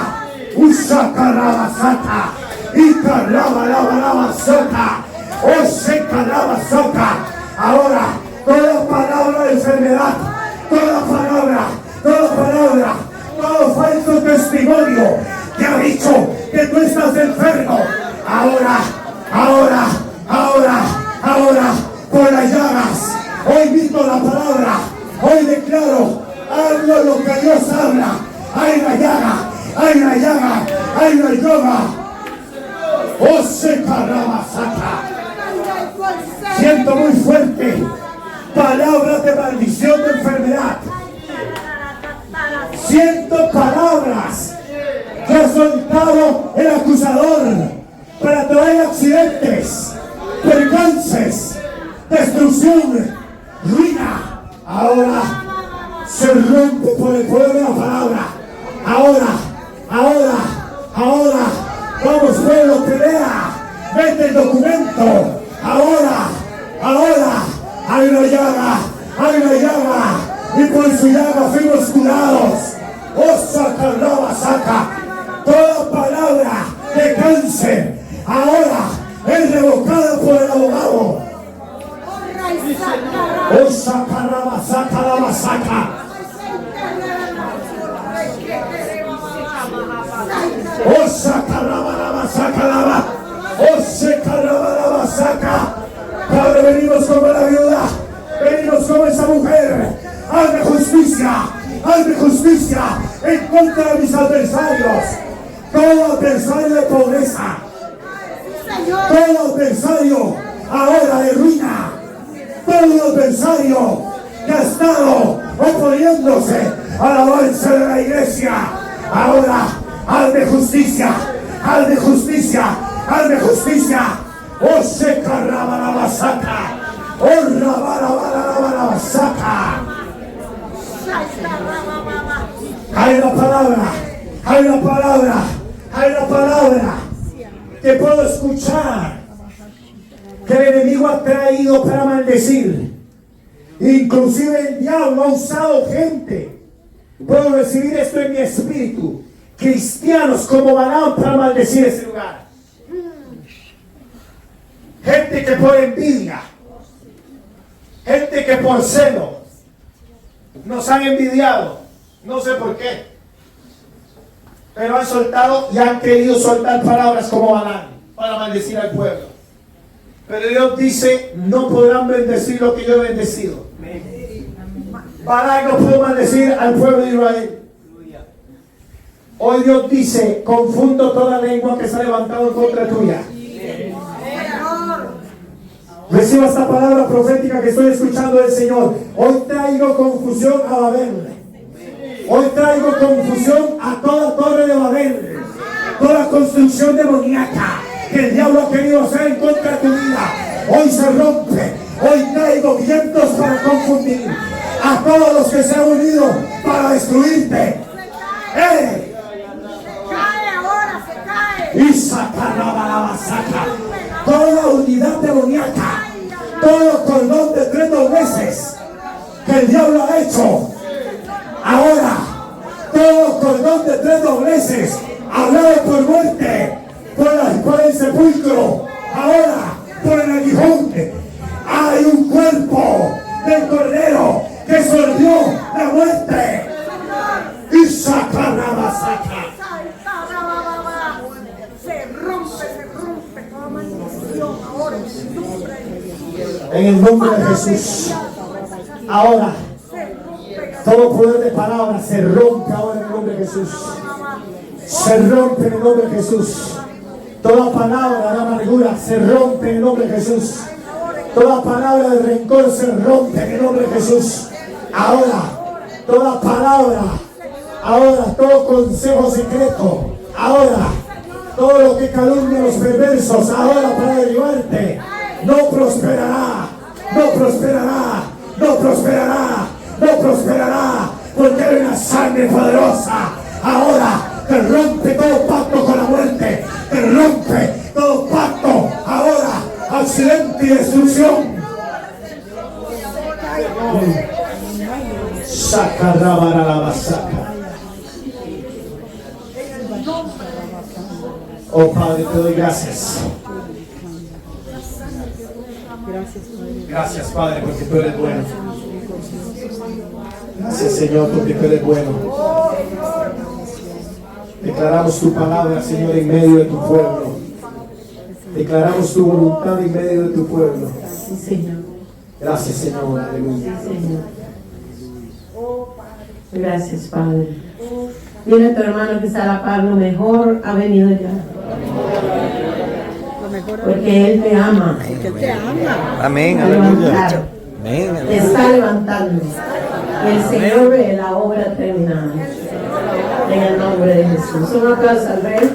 Usacarabasata, y carrabalabasota, o se carrabasoca. Ahora, toda palabra de enfermedad, toda palabra, todo falso testimonio que ha dicho que tú estás enfermo. Ahora, por las llagas, hoy visto la palabra, hoy declaro, hablo lo que Dios habla. Hay una llaga. Oh, se carrabasaca. Siento muy fuerte palabras de maldición, de enfermedad. Siento palabras que ha soltado el acusador para traer accidentes, percances, destrucción, ruina. Ahora se rompe por el poder de la palabra. Ahora, vamos, pueblo, pelea, vete el documento. Ahora, hay una llaga, y por su llaga fuimos curados. Saca. Toda palabra de cáncer, ahora es revocada por el abogado. Saca. Padre, venimos como la viuda, venimos como esa mujer. Hazme justicia en contra de mis adversarios. Todo adversario de pobreza, todo adversario ahora de ruina, todo adversario que ha estado oponiéndose alabanza de la iglesia. Ahora, hazme justicia, hazme justicia, hazme justicia. Oh, se carraba la basaca. Oh, la basaca. Hay una palabra, hay una palabra, hay una palabra que puedo escuchar, que el enemigo ha traído para maldecir. Inclusive el diablo ha usado gente. Puedo recibir esto en mi espíritu. Cristianos como Balaam para maldecir ese lugar. Gente que por envidia, gente que por celo nos han envidiado. No sé por qué, pero han soltado y han querido soltar palabras como Balaam para maldecir al pueblo. Pero Dios dice, no podrán bendecir lo que yo he bendecido. Balaam no pudo maldecir al pueblo de Israel. Hoy Dios dice, confundo toda lengua que se ha levantado en contra tuya. Reciba esta palabra profética que estoy escuchando del Señor. Hoy traigo confusión a Babel. Hoy traigo confusión a toda torre de Babel. Toda construcción demoníaca que el diablo ha querido hacer en contra de tu vida, hoy se rompe. Hoy traigo vientos para confundir a todos los que se han unido para destruirte. ¡Eh! Cae ahora, se cae. Y sacará la masaca. Toda unidad demoníaca, todo cordón de 3 dobleces que el diablo ha hecho. Ahora, todo cordón de 3 dobleces, hablado por muerte, por el sepulcro, ahora por el aguijón. Hay un cuerpo del cordero que sorbió la muerte. Y saca la masaca. Se rompe toda maldición ahora en el nombre de Jesús. En el nombre de Jesús. Ahora, todo poder de palabra se rompe ahora en el nombre de Jesús. Se rompe en el nombre de Jesús. Toda palabra de amargura se rompe en el nombre de Jesús. Toda palabra de rencor se rompe en el nombre de Jesús. Ahora, toda palabra, ahora todo consejo secreto, ahora todo lo que calumnia a los perversos, ahora para derribarte, no prosperará, no prosperará, no prosperará, no prosperará, porque hay una sangre poderosa. Ahora te rompe todo pacto con la muerte, te rompe todo pacto, ahora accidente y destrucción. Saca rabara la masaca. Oh Padre, te doy gracias. Gracias Padre, porque tú eres bueno. Gracias Señor, porque tú eres bueno. Declaramos tu palabra, Señor, en medio de tu pueblo. Declaramos tu voluntad en medio de tu pueblo. Gracias Señor, aleluya. Gracias Padre. Dile a tu hermano que está a la par, lo mejor ha venido ya. Porque Él te ama. Amén, Te aleluya. te está levantando. Y el Señor ve la obra terminada. En el nombre de Jesús. Un aplauso al Rey.